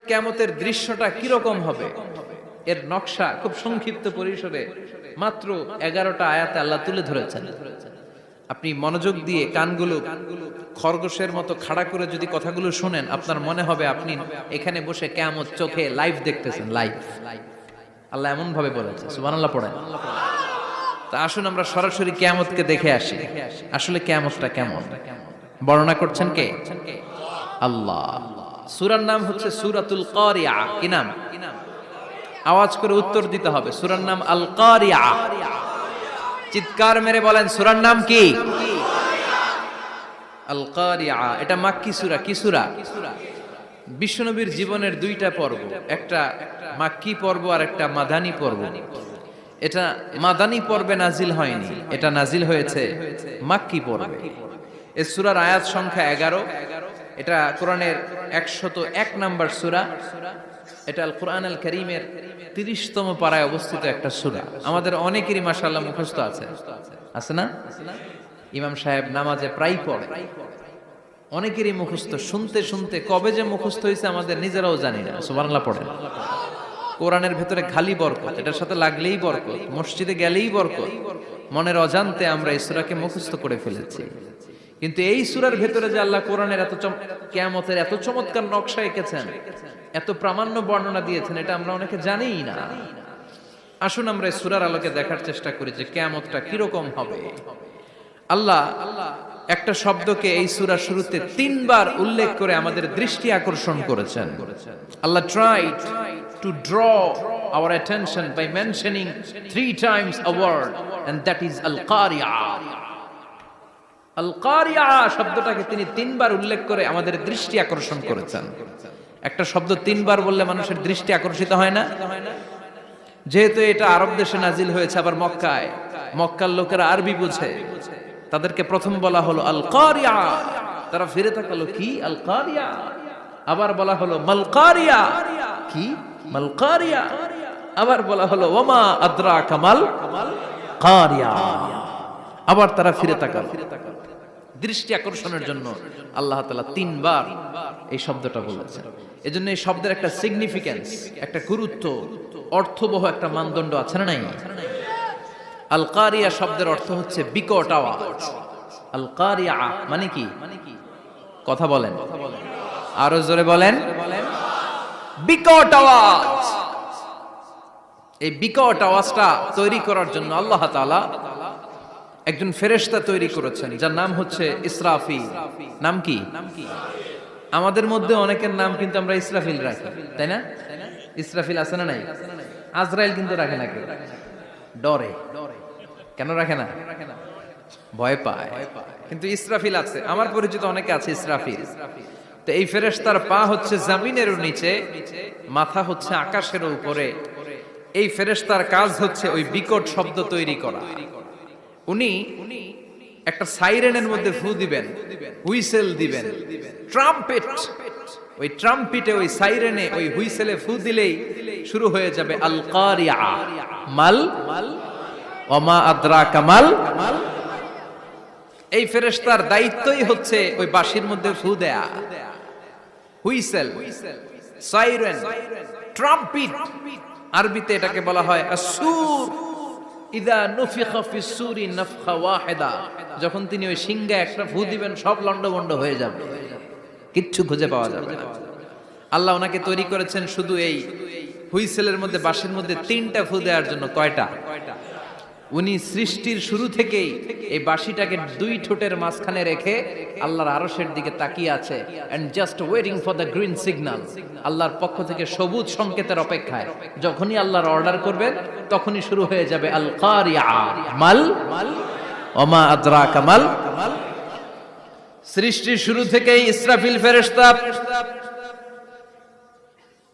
কিয়ামতের দৃশ্যটা কিরকম হবে এর নকশা খুব সংক্ষিপ্ত পরিসরে মাত্র 11টা আয়াতে আল্লাহ তুলে ধরেছেন। আপনি মনোযোগ দিয়ে কানগুলো খরগোশের মতো খাড়া করে যদি কথাগুলো শুনেন, আপনার মনে হবে আপনি এখানে বসে কিয়ামত চোখে লাইভ দেখতেছেন। লাইভ আল্লাহ এমন ভাবে বলেছে, সুবহানাল্লাহ পড়েন। তা আসুন আমরা সরাসরি কিয়ামতকে দেখে আসি। আসলে কিয়ামতটা কেমন বর্ণনা করছেন কে? আল্লাহ। সূরার নাম হচ্ছে সূরাতুল কারিয়া। কি নাম? আওয়াজ করে উত্তর দিতে হবে। সূরার নাম আল কারিয়া। চিৎকার মেরে বলেন সূরার নাম কি? আল কারিয়া। এটা মাক্কি সূরা। কি সূরা? বিশ্বনবীর জীবনের দুইটা পর্ব, একটা মাক্কি পর্ব আর একটা মাদানী পর্ব। এটা মাদানী পর্বে নাজিল হয়নি, এটা নাজিল হয়েছে মাক্কি পর্বে। এই সূরার আয়াত সংখ্যা 11। এটা কোরআনের 101 নম্বর সূরা। এটা আল কোরআন আল কারীমের 30তম পারায় অবস্থিত একটা সূরা। আমাদের অনেকেরই মাশাআল্লাহ মুখস্থ আছে, আছে না? ইমাম সাহেব নামাজে প্রায় পড়ে, অনেকেরই মুখস্থ। শুনতে শুনতে কবে যে মুখস্থ হয়েছে আমাদের নিজেরাও জানি না। সুবহানাল্লাহ পড়েন। কোরআনের ভেতরে খালি বরকত, এটার সাথে লাগলেই বরকত, মসজিদে গেলেই বরকত। মনের অজান্তে আমরা এই সূরাকে মুখস্থ করে ফেলেছি। কিন্তু এই সূরার ভেতরে যে আল্লাহ কোরআনের কিয়ামতের এত চমৎকার নকশা এঁকেছেন, এত প্রামাণ্য বর্ণনা দিয়েছেন, এটা আমরা অনেকে জানিই না। আসুন আমরা এই সূরার আলোকে দেখার চেষ্টা করি যে কিয়ামতটা কিরকম হবে। আল্লাহ একটা শব্দকে এই সূরার শুরুতে 3 বার উল্লেখ করে আমাদের দৃষ্টি আকর্ষণ করেছেন। আল্লাহ tried to draw our attention by mentioning 3 times a word, and that is al-qari'ah. আল-কারিয়া শব্দটাকে তিনি 3 বার উল্লেখ করে আমাদের দৃষ্টি আকর্ষণ করেছেন। একটা শব্দ 3 বার বললে মানুষের দৃষ্টি আকর্ষিত হয় না? যেহেতু এটা আরব দেশে নাজিল হয়েছে, আবার মক্কায়, মক্কার লোকেরা আরবি বুঝে, তাদেরকে প্রথম বলা হলো আল-কারিয়া। তারা ফিরে তাকালো, কি আল-কারিয়া? আবার বলা হলো মাল-কারিয়া। কি মাল-কারিয়া? আবার বলা হলো ওমা আদরাকা মাল কারিয়া। আবার তারা ফিরে তাকালো। দৃষ্টি আকর্ষণের জন্য আল্লাহ তাআলা 3 বার এই শব্দটা বলেছেন। এজন্য এই শব্দের একটা সিগনিফিকেন্স, একটা গুরুত্ব, অর্থবহ একটা মানদণ্ড আছে না নাই? আল কারিয়া শব্দের অর্থ হচ্ছে বিকট আওয়াজ। আল কারিয়া মানে কি? কথা বলেন, আরো জোরে বলেন। বিকট আওয়াজ। এই বিকট আওয়াজটা তৈরি করার জন্য আল্লাহ তাআলা একজন ফেরেশতা তৈরি করেছেন, যার নাম হচ্ছে ইসরাফিল। নাম কি? আমাদের মধ্যে অনেকের নাম কিন্তু আমরা ইসরাফিল রাখি, তাই না? ইসরাফিল আছে না নাই? আজরাইল কিন্তু রাখে না কেউ, ডরে। কেন রাখে না? ভয় পায়। কিন্তু ইসরাফিল আছে, আমার পরিচিত অনেকে আছে ইসরাফিল। তো এই ফেরেশতার পা হচ্ছে জমিনের নিচে, মাথা হচ্ছে আকাশের উপরে। এই ফেরেশতার কাজ হচ্ছে ওই বিকট শব্দ তৈরি করা। উনি একটা সাইরেনের মধ্যে ফু দিবেন, হুইসেল দিবেন, ট্রাম্পেট। ওই ট্রাম্পিটে, ওই সাইরেনে, ওই হুইসেলে ফু দিলেই শুরু হয়ে যাবে আল কারিয়া। মাল ওমা আদরাকা মাল। এই ফেরেশতার দায়িত্বই হচ্ছে ওই বাঁশির মধ্যে ফু দেয়া। Whistle, siren, trumpet. আরবিতে এটাকে বলা হয় আসুর। ইদা নুফিখা ফিস সূরি নাফখা ওয়াহিদা। যখন তিনি ওই সিংহে একটা ফু দিবেন, সব লন্ডভন্ড হয়ে যাবে, কিচ্ছু খুঁজে পাওয়া যাবে না। আল্লাহ ওনাকে তৈরি করেছেন শুধু এই হুইসেলের মধ্যে, বাঁশির মধ্যে 3টা ফু দেওয়ার জন্য। কয়টা? উনি সৃষ্টির শুরু থেকেই এই বাঁশিটাকে 2 ঠোঁটের মাঝখানে রেখে আল্লাহর আরশের দিকে তাকিয়ে আছে, and just waiting for the green signal. আল্লাহর পক্ষ থেকে সবুজ সংকেতের অপেক্ষায়। যখনই আল্লাহর অর্ডার করবেন, তখনই শুরু হয়ে যাবে আল কারিয়া। মাল ওমা আদরাকা মাল। সৃষ্টির শুরু থেকেই ইসরাফিল ফেরেশতা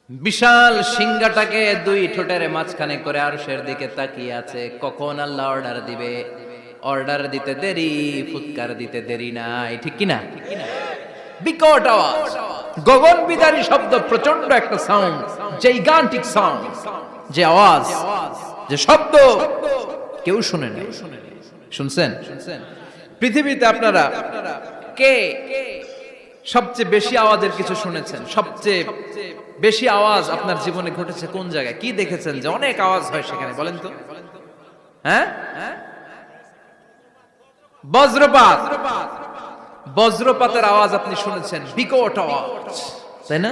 বিশাল সিংহাটাকে 2 ঠোঁটের মাঝখানে করে আরশের দিকে তাকিয়ে আছে, কখন আল্লাহ অর্ডার দিবে। অর্ডার দিতে দেরি, ফুৎকার দিতে দেরি নাই, ঠিক কিনা? বিকট আওয়াজ, গগন বিদারী শব্দ, প্রচন্ড একটা সাউন্ড, জাইগান্টিক সাউন্ড। যে আওয়াজ, যে শব্দ কেউ শুনে নাই। শুনছেন? পৃথিবীতে আপনারা কে সবচেয়ে বেশি আওয়াজের কিছু শুনেছেন? সবচেয়ে বেশি আওয়াজ আপনার জীবনে ঘটেছে কোন জায়গায়? কি দেখেছেন যে অনেক আওয়াজ হয় সেখানে? বলেন তো। হ্যাঁ, বজ্রপাত। বজ্রপাতের আওয়াজ আপনি শুনেছেন, বিকট আওয়াজ, তাই না?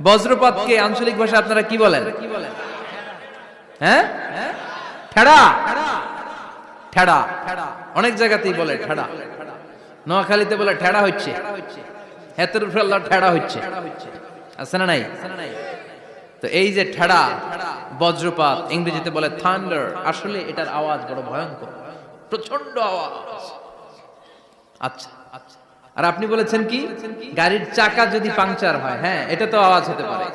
বজ্রপাতকে আঞ্চলিক ভাষা আপনারা কি বলেন? হ্যাঁ, ঠেড়া। ঠেড়া অনেক জায়গাতেই বলে ঠেড়া। নোয়াখালীতে বলে ঠেড়া হচ্ছে, হাতের উপরে আল্লাহ ঠেড়া হচ্ছে, আছে না নাই? তো এই যে ঠেড়া, বজ্রপাত, ইংরেজিতে বলে থান্ডার, আসলে এটার আওয়াজ বড় ভয়ঙ্কর, প্রচন্ড আওয়াজ। আচ্ছা, আর আপনি বলেছেন কি, গাড়ির চাকা যদি পাংচার হয়, হ্যাঁ এটা তো আওয়াজ হতে পারে।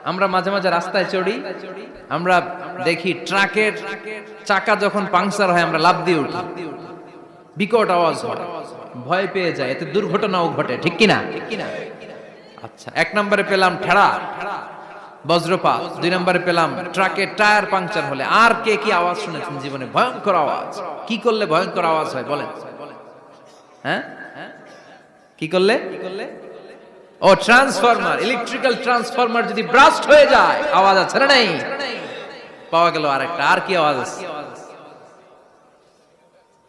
আমরা মাঝে মাঝে রাস্তায় চড়ি, আমরা দেখি ট্রাকের চাকা যখন পাংচার হয় আমরা লাফ দিয়ে উঠি, বিকট আওয়াজ হয়, ভয় পেয়ে যায়, এতে দুর্ঘটনাও ঘটে, ঠিক কিনা? আচ্ছা, 1 নম্বরে পেলাম ঠেড়া, বজ্রপাত। 2 নম্বরে পেলাম ট্রাকের টায়ার পাংচার হলে। আর কে কি আওয়াজ শুনেছেন জীবনে? ভয়ঙ্কর আওয়াজ। কি করলে ভয়ঙ্কর আওয়াজ হয় বলেন? হ্যাঁ, কি করলে? ও ট্রান্সফরমার, ইলেকট্রিক্যাল ট্রান্সফরমার যদি ব্রাস্ট হয়ে যায় আওয়াজ আছে না নাই? পাওয়া গেল আরেকটা। আর কি আওয়াজ আছে?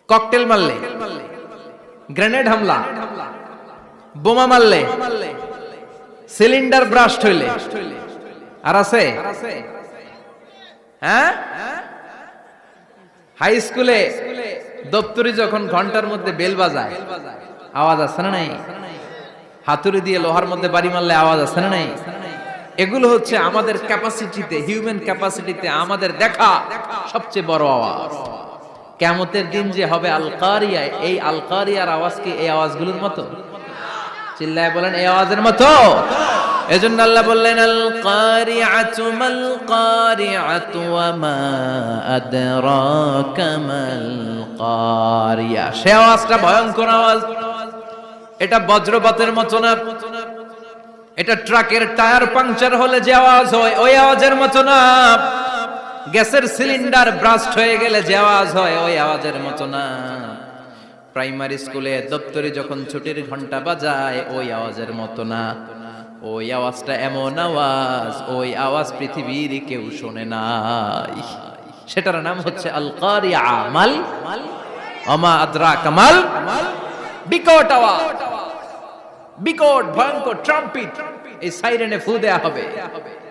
ককটেল মারলে, গ্রেনেড হামলা, বোমা মারলে, সিলিন্ডার ব্রাস্ট হইলে। আর আছে? হ্যাঁ, হাই স্কুলে দপ্তরি যখন ঘন্টার মধ্যে বেল বাজায় আওয়াজ আছে না নাই? হাতুড়ি দিয়ে লোহার মধ্যে বাড়ি মারলে আওয়াজ আছে না নাই? এগুলো হচ্ছে আমাদের ক্যাপাসিটিতে, হিউম্যান ক্যাপাসিটিতে আমাদের দেখা সবচেয়ে বড় আওয়াজ। কিয়ামতের দিন যে হবে আল কারিয়া, এই আল কারিয়ার আওয়াজ কি এই আওয়াজগুলোর মতো? চিল্লায় বলেন, এই আওয়াজের মতো। এজন্য আল্লাহ বললেন, আল কারিআতু মাল কারিআতু ওয়া মা আদরাকা মাল কারিয়া। সে আওয়াজটা ভয়ঙ্কর আওয়াজ। এটা বজ্রপাতের মতো না, এটা ট্রাকের টায়ার পাংচার হলে যে আওয়াজ হয় ওই আওয়াজের মতো না, গ্যাসের সিলিন্ডার ব্রাস্ট হয়ে গেলে যে আওয়াজ হয় ওই আওয়াজের মতো না, প্রাইমারি স্কুলে দপ্তরে যখন ছুটির ঘন্টা বাজায় ওই আওয়াজের মতো না। ওই আওয়াজটা এমন আওয়াজ, ওই আওয়াজ পৃথিবীর কেউ শোনে নাই। সেটার নাম হচ্ছে আল কারিয়া, মাল ওমা আদরাকা মাল, বিকট আওয়াজ, বিকট ভয়ঙ্কর ট্রাম্পিট। এই সাইরেনে ফু দেয়া হবে,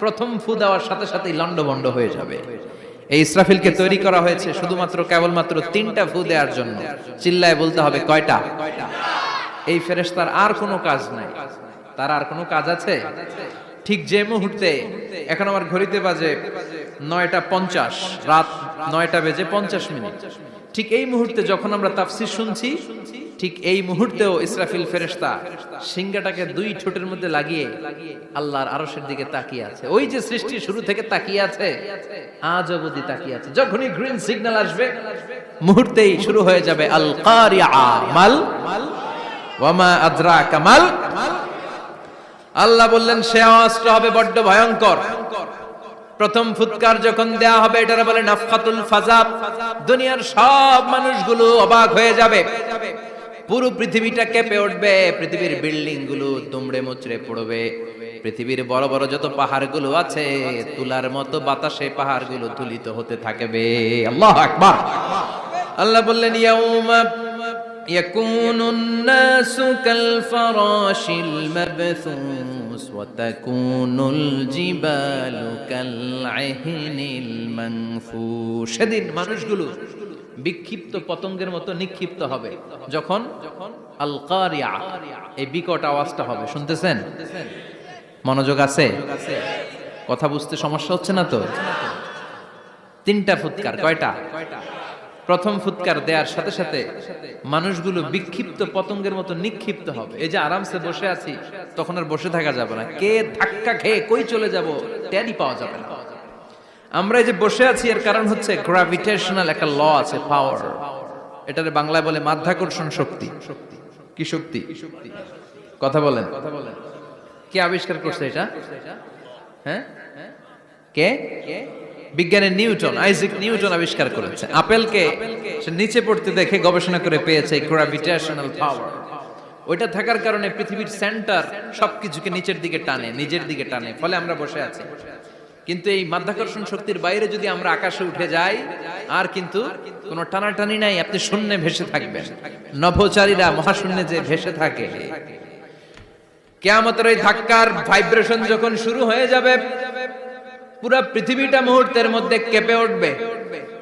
প্রথম ফু দেওয়ার সাথে সাথেই লন্ডভন্ড হয়ে যাবে। এই ইসরাফিলকে তৈরি করা হয়েছে শুধুমাত্র কেবলমাত্র 3টা ফু দেওয়ার জন্য। চিল্লায় বলতে হবে কয়টা? এই ফেরেশতার আর কোনো কাজ নাই। তার আর কোনো কাজ আছে? ঠিক যে মুহূর্তে, এখন আমার ঘড়িতে বাজে 9:50, রাত 9:50, ঠিক এই মুহূর্তে যখন আমরা তাফসীর শুনছি, ঠিক এই মুহূর্তেও ইসরাফিল ফেরেশতা সিংহাটাকে 2 ঠোঁটের মধ্যে লাগিয়ে আল্লাহর আরশের দিকে তাকিয়ে আছে। ওই যে সৃষ্টি শুরু থেকে তাকিয়ে আছে, আজ অবধি তাকিয়ে আছে। যখনই গ্রিন সিগন্যাল আসবে মুহূর্তেই শুরু হয়ে যাবে আল কারিয়া মাল ওয়া মা আদরাকা মাল। আল্লাহ বললেন সে আওয়াজটা হবে বড্ড ভয়ঙ্কর। প্রথম ফুৎকার যখন দেয়া হবে এটারে বলে নাফখাতুল ফাজা। দুনিয়ার সব মানুষগুলো অবাক হয়ে যাবে, পুরো পৃথিবীটা কেঁপে উঠবে, পৃথিবীর বিল্ডিং গুলো দুমড়ে মুচড়ে পড়বে, পৃথিবীর বড় বড় যত পাহাড়গুলো আছে তুলার মতো বাতাসে পাহাড়গুলো তুলিত হতে থাকবে। আল্লাহু আকবার। আল্লাহ বললেন ইয়াউমা ইয়াকুনুন নাসু কাল ফারাশিল মাবথুস ওয়া তাকুনুল জিবালু কাল আহিনিল মানফুশ। সেদিন মানুষগুলো বিক্ষিপ্ত পতঙ্গের মতো নিক্ষিপ্ত হবে যখন আল কারিয়া, এই বিকট আওয়াজটা হবে। শুনতেছেন? মনোযোগ আছে? কথা বুঝতে সমস্যা হচ্ছে না তো? 3টা ফুৎকার। কয়টা? প্রথম ফুৎকার দেওয়ার সাথে সাথে মানুষগুলো বিক্ষিপ্ত পতঙ্গের মতো নিক্ষিপ্ত হবে। এই যে আরামসে বসে আছি, তখন আর বসে থাকা যাবে না। কে ধাক্কা খেয়ে কই চলে যাব টেরই পাওয়া যাবে না। আমরা এই যে বসে আছি এর কারণ হচ্ছে গ্র্যাভিটেশনাল একটা ল আছে, পাওয়ার। এটার বাংলায় বলে মাধ্যাকর্ষণ শক্তি। কি শক্তি? কথা বলেন। কে আবিষ্কার করছে এটা? হ্যাঁ, কে? বিজ্ঞানের নিউটন, আইজাক নিউটন আবিষ্কার করেছে। আপেলকে সে নিচে পড়তে দেখে গবেষণা করে পেয়েছে গ্র্যাভিটেশনাল পাওয়ার। ওইটা থাকার কারণে পৃথিবীর সেন্টার সবকিছুকে নিচের দিকে টানে, নিজের দিকে টানে, ফলে আমরা বসে আছি। কিন্তু এই মাধ্যাকর্ষণ শক্তির বাইরে যদি আমরা আকাশে উঠে যাই, আর কিন্তু কোনো টানাটানি নাই, আপনি শূন্যে ভেসে থাকবেন। নভোচারীরা মহাশূন্যে যে ভেসে থাকে, কিয়ামতের ওই ধাক্কার ভাইব্রেশন যখন শুরু হয়ে যাবে, পুরো পৃথিবীটা মুহূর্তের মধ্যে কেঁপে উঠবে।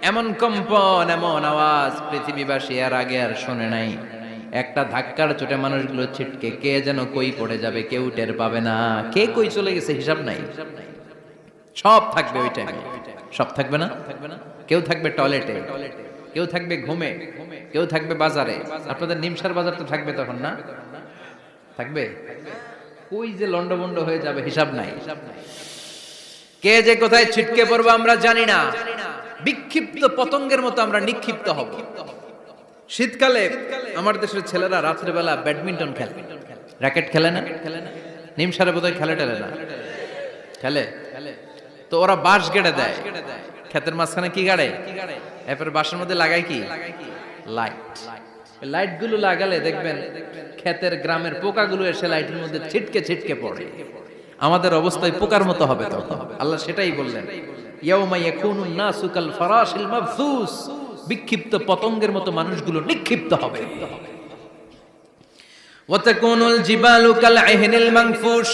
এমন কম্পন, এমন আওয়াজ পৃথিবীবাসী এর আগে আর শোনে নাই। একটা ধাক্কার চোটে মানুষগুলো ছিটকে কে যেন কই পড়ে যাবে, কেউ টের পাবে না। কে কই চলে গেছে হিসাব নাই। সব থাকবে ওই টাইমে, সব থাকবে না। কেউ থাকবে টয়লেটে, কেউ থাকবে ঘুমে, কেউ থাকবে বাজারে। আপনাদের নিমসার বাজার তো থাকবে তখন, না থাকবে? কই যে লন্ডভন্ড হয়ে যাবে হিসাব নাই। কে যে কোথায় ছিটকে পড়বো আমরা জানি না। বিক্ষিপ্ত পতঙ্গের মতো আমরা নিক্ষিপ্ত হব। শীতকালে আমার দেশের ছেলেরা রাত্রেবেলা ব্যাডমিন্টন খেলে, র্যাকেট খেলে না? নিমসারে বোধহয় খেলে টেলে না, খেলে। তো ওরা বাঁশ গেড়ে দেয়, ক্ষেতের মাঝখানে কি গাড়ে, এরপর বাঁশের মধ্যে লাগায় কি লাইট। লাইট গুলো লাগালে দেখবেন ক্ষেতের গ্রামের পোকাগুলো এসে লাইটের মধ্যে ছিটকে ছিটকে পড়ে। আমাদের অবস্থায় পোকার মতো হবে তখন। আল্লাহ সেটাই বললেন, ইয়াউমা ইয়াকুনুন নাসু কাল ফারাশিল মাবসুস, বিক্ষিপ্ত পতঙ্গের মতো মানুষগুলো নিক্ষিপ্ত হবে। ওয়া তাকুনুল জিবালু কাল আহিনিল মানফুশ,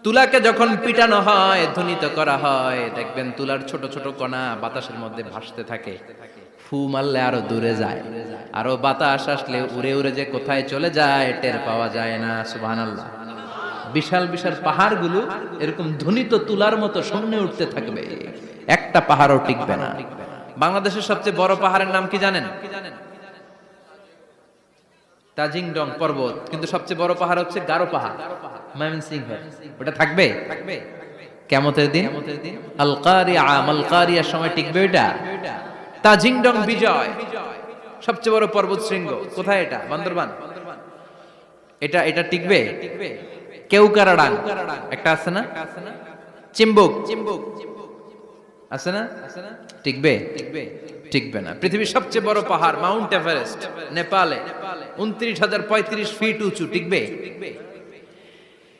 তুলাকে যখন পিটানো হয়, ধ্বনিত করা হয়, দেখবেন তুলার ছোট ছোট কণা বাতাসের মধ্যে ভাসতে থাকে। ফু মারলে আরো দূরে যায়, আরো বাতাস আসলে উড়ে উড়ে যে কোথায় চলে যায় টের পাওয়া যায় না। সুবহানাল্লাহ। বিশাল বিশাল পাহাড়গুলো এরকম ধ্বনিত তুলার মতো সামনে উঠতে থাকবে, একটা পাহাড়ও টিকবে না। বাংলাদেশের সবচেয়ে বড় পাহাড়ের নাম কি জানেন? তাজিংডং পর্বত। কিন্তু সবচেয়ে বড় পাহাড় হচ্ছে গারো পাহাড়, ময়মনসিংহ। ওটা থাকবে কিয়ামতের দিন। আল কারিয়া, মাল কারিয়ার সময় টিকবে ওটা। তাজিংডং বিজয়, সবচেয়ে বড় পর্বত শৃঙ্গ। কোথায় এটা? বান্দরবান। এটা টিকবে? কেউকারাডাং একটা আছে না? চিম্বুক আছে না? টিকবে? টিকবে না। পৃথিবীর সবচেয়ে বড় পাহাড় মাউন্ট এভারেস্ট নেপালে, 29,035 ফিট উঁচু, টিকবে?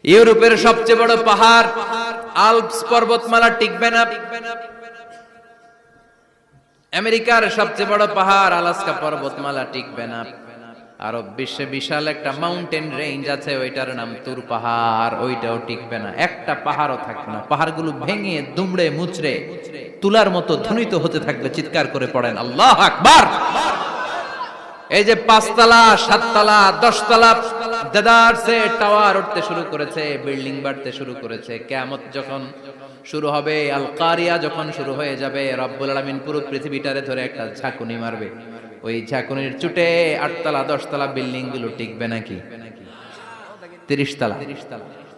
ইউরোপের সবচেয়ে বড় পাহাড় আল্পস পর্বতমালা, টিকবে না। আমেরিকার সবচেয়ে বড় পাহাড় আলাস্কা পর্বতমালা, টিকবে না। আরব বিশ্বে বিশাল একটা মাউন্টেন রেঞ্জ আছে, ওইটার নাম তুর পাহাড়, ওইটাও টিকবে না। একটা পাহাড়ও থাকবে না। পাহাড়গুলো ভেঙে দুমড়ে মুচড়ে তুলার মতো ধ্বনিত হতে থাকবে। চিৎকার করে পড়েন আল্লাহু আকবার। এই যে 5 তলা, 7 তলা, 10 তলা দেদারসে টাওয়ার উঠতে শুরু করেছে, বিল্ডিং বাড়তে শুরু করেছে। কিয়ামত যখন শুরু হবে, আল কারিয়া যখন শুরু হয়ে যাবে, রব্বুল আলামিন পুরো পৃথিবীটারে ধরে একটা ঝাঁকুনি মারবে। ওই ঝাঁকুনির চুটে 8 তলা 10 তলা বিল্ডিং গুলো টিকবে নাকি? 30 তলা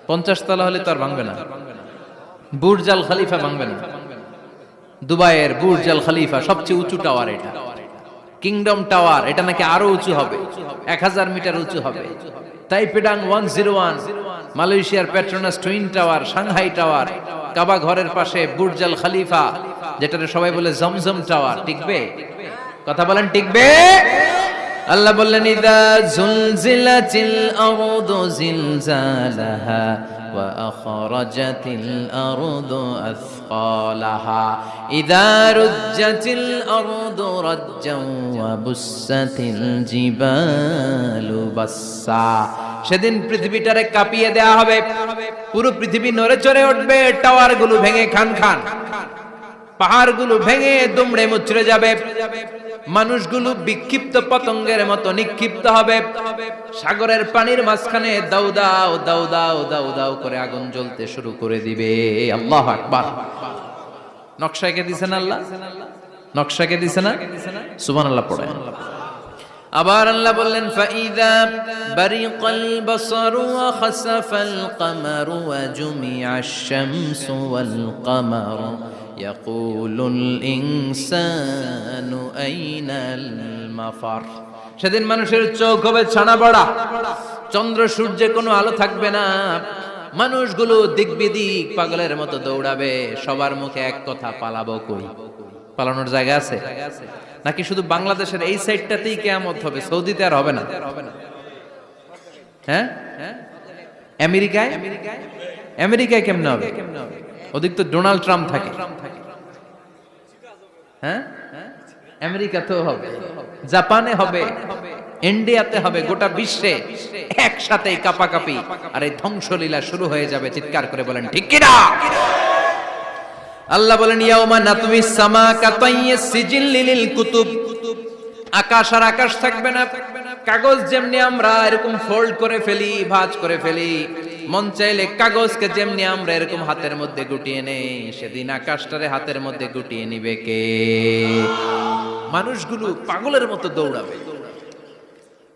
50 তলা হলে তো আর ভাঙবে না। বুর্জ আল খলিফা ভাঙবে না। দুবাইয়ের বুর্জ আল খলিফা সবচেয়ে উঁচু টাওয়ার এটা। কিংডম টাওয়ার, এটা নাকি আরো উঁচু হবে, 1000 মিটার উঁচু হবে। তাইপেডাং 101, মালয়েশিয়ার Petronas twin tower, Shanghai tower, Kaaba ঘরের পাশে বুর্জ আল খলিফা, যেটারে সবাই বলে জমজম টাওয়ার, টিকবে? কথা বলেন, টিকবে? আল্লাহ বললেন, ইদা জুলজিলাতিল আরদু জিলজালাহা ওয়া আখরাজাতিল আরদু আথকালাহা ইদা রুজ্জাতিল আরদু রাজ্জান ওয়া বুসাতিল জিবালু বাসসা। সেদিন পৃথিবীটারে কাঁপিয়ে দেয়া হবে, পুরো পৃথিবী নড়ে চড়ে উঠবে, টাওয়ারগুলো ভেঙে খান খান, পাহাড়গুলো ভেঙে দুমড়ে মুচড়ে যাবে, মানুষগুলো বিক্ষিপ্ত পতঙ্গের মতো নিক্ষিপ্ত হবে। সাগরের পানির মাঝখানে দাউ দাউ দাউ দাউ দাউ দাউ করে আগুন জ্বলতে শুরু করে দিবে। আল্লাহু আকবার। নকশা এঁকে দিছেন আল্লাহ, নকশা এঁকে দিছেন না? সুবহানাল্লাহ পড়েন। আবার আল্লাহ বললেন, ফাইদা বারিকাল বাসারু ওয়া খাসাফাল কামারু ওয়া জুমিআশ শামসু ওয়াল কামারু ইয়াকুলুল ইনসানু আইনাল মাফার। সেদিন মানুষের চোখ হবে ছানা বড়া, চন্দ্র সূর্যে কোনো আলো থাকবে না, মানুষগুলো দিক বিদিক পাগলের মতো দৌড়াবে। সবার মুখে এক কথা, পালাবো কই? পালানোর জায়গা আছে নাকি শুধু বাংলাদেশের এই সাইডটাতেই কিয়ামত হবে? সৌদিতে আর হবে না। হ্যাঁ আমেরিকায় আমেরিকায় কেমনে হবে? ওদিক তো ডোনাল্ড ট্রাম্প থাকে। হ্যাঁ আমেরিকা তো হবে, জাপানে হবে, ইন্ডিয়াতে হবে, গোটা বিশ্বে একসাথে কাপাকাপি আর এই ধ্বংসলীলা শুরু হয়ে যাবে। চিৎকার করে বলেন ঠিক কিনা? আল্লাহ বলেন ইয়াউমা নাতমিস সামা কাতাইয়িস সিজিল লিল কুতুব, আকাশ আর আকাশ থাকবে না। কাগজ যেমনি আমরা এরকম ফোল্ড করে ফেলি, ভাঁজ করে ফেলি, মন চাইলে কাগজকে যেমনি আমরা এরকম হাতের মধ্যে গুটিয়ে নেই, সেদিন আকাশটারে হাতের মধ্যে গুটিয়ে নিবে কে? মানুষগুলো পাগলের মতো দৌড়াবে।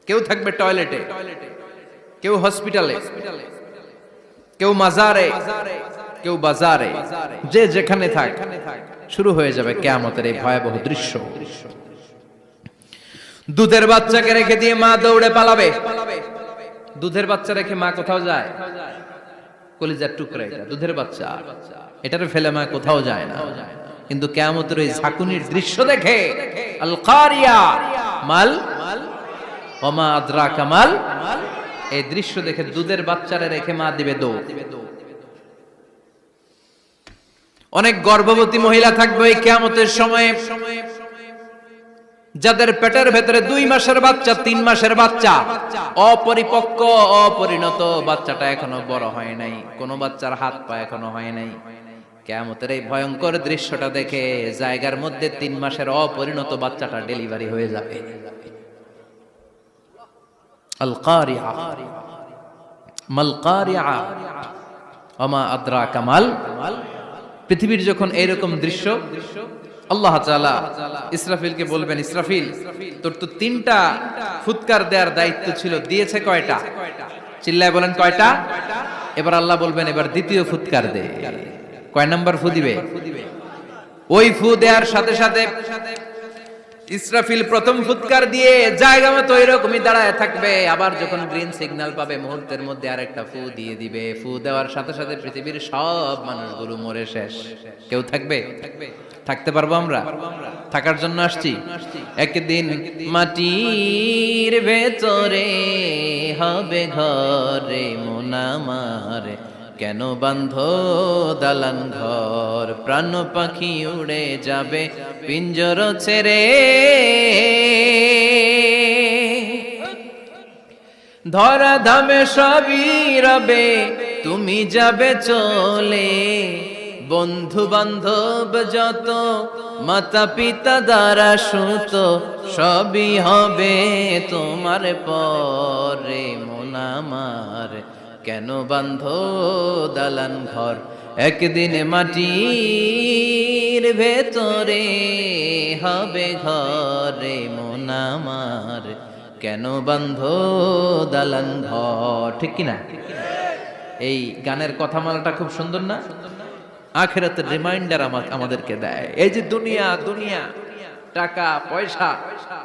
কেউ থাকবে টয়লেটে, কেউ হসপিটালে, কেউ মাজারে, কেউ বাজারে, যে যেখানে থাক, শুরু হয়ে যাবে কিয়ামতের এই ভয়াবহ দৃশ্য। দুধের বাচ্চাকে রেখে দিয়ে মা দৌড়ে পালাবে। দুধের বাচ্চা রেখে মা কোথাও যায়? কলিজার টুকরা এটা, দুধের বাচ্চা, এটারে ফেলে মা কোথাও যায় না। কিন্তু কিয়ামতের এই ঝাঁকুনির দৃশ্য দেখে আল কারিয়া মাল ওমা আদরাকা মাল, এই দৃশ্য দেখে দুধের বাচ্চারে রেখে মা দিবে দৌড়। অনেক গর্ভবতী মহিলা থাকবে এই কিয়ামতের সময়ে, যাদের পেটের ভেতরে 2 মাসের বাচ্চা, 3 মাসের বাচ্চা, অপরিপক্ক অপরিণত, বাচ্চাটা এখনো বড় হয় নাই, কোন বাচ্চার হাত পা এখনো হয় নাই। কিয়ামতের এই ভয়ঙ্কর দৃশ্যটা দেখে জায়গার মধ্যে 3 মাসের অপরিণত বাচ্চাটা ডেলিভারি হয়ে যাবে। আল কারিয়া মাল কারিয়া ওমা আদরাকা মাল। পৃথিবীর যখন এইরকম দৃশ্য, আল্লাহ তাআলা ইসরাফিলকে বলবেন, ইসরাফিল তোর তো 3টা ফুৎকার দেওয়ার দায়িত্ব ছিল, দিয়েছে কয়টা? চিল্লায় বলেন কয়টা? এবার আল্লাহ বলবেন এবার দ্বিতীয় ফুৎকার দে। কয় নাম্বার ফু দিবে? ওই ফু দেওয়ার সাথে সাথে ইসরাফিল প্রথম ফুৎকার দিয়ে জায়গা মতো এরকমই দাঁড়ায় থাকবে। আবার যখন গ্রিন সিগন্যাল পাবে মুহূর্তের মধ্যে আরেকটা ফু দিয়ে দিবে। ফু দেওয়ার সাথে সাথে পৃথিবীর সব মানুষগুলো মরে শেষ। কেউ থাকবে? থাকতে পারবো আমরা? থাকার জন্য আসছি। একদিন মাটির ভেতরে হবে ঘরে মন আমার, কেন বান্ধ দালান ঘর, প্রাণ পাখি উড়ে যাবে পিঞ্জর ছেড়ে, ধরা ধামে সবই রবে তুমি যাবে চলে, বন্ধু বান্ধব যত মাতা পিতা দ্বারা সুত সবই হবে তোমার পরে মন আমার, কেন বান্ধ দালান ঘর, একদিন মাটির ভেতরে হবে ঘরে মন আমার, কেন বান্ধ দালান ঘর। ঠিক কিনা? এই গানের কথামালাটা খুব সুন্দর না? আখিরাতের রিমাইন্ডার আমাদেরকে দেয়। এই যে দুনিয়া দুনিয়া, টাকা পয়সা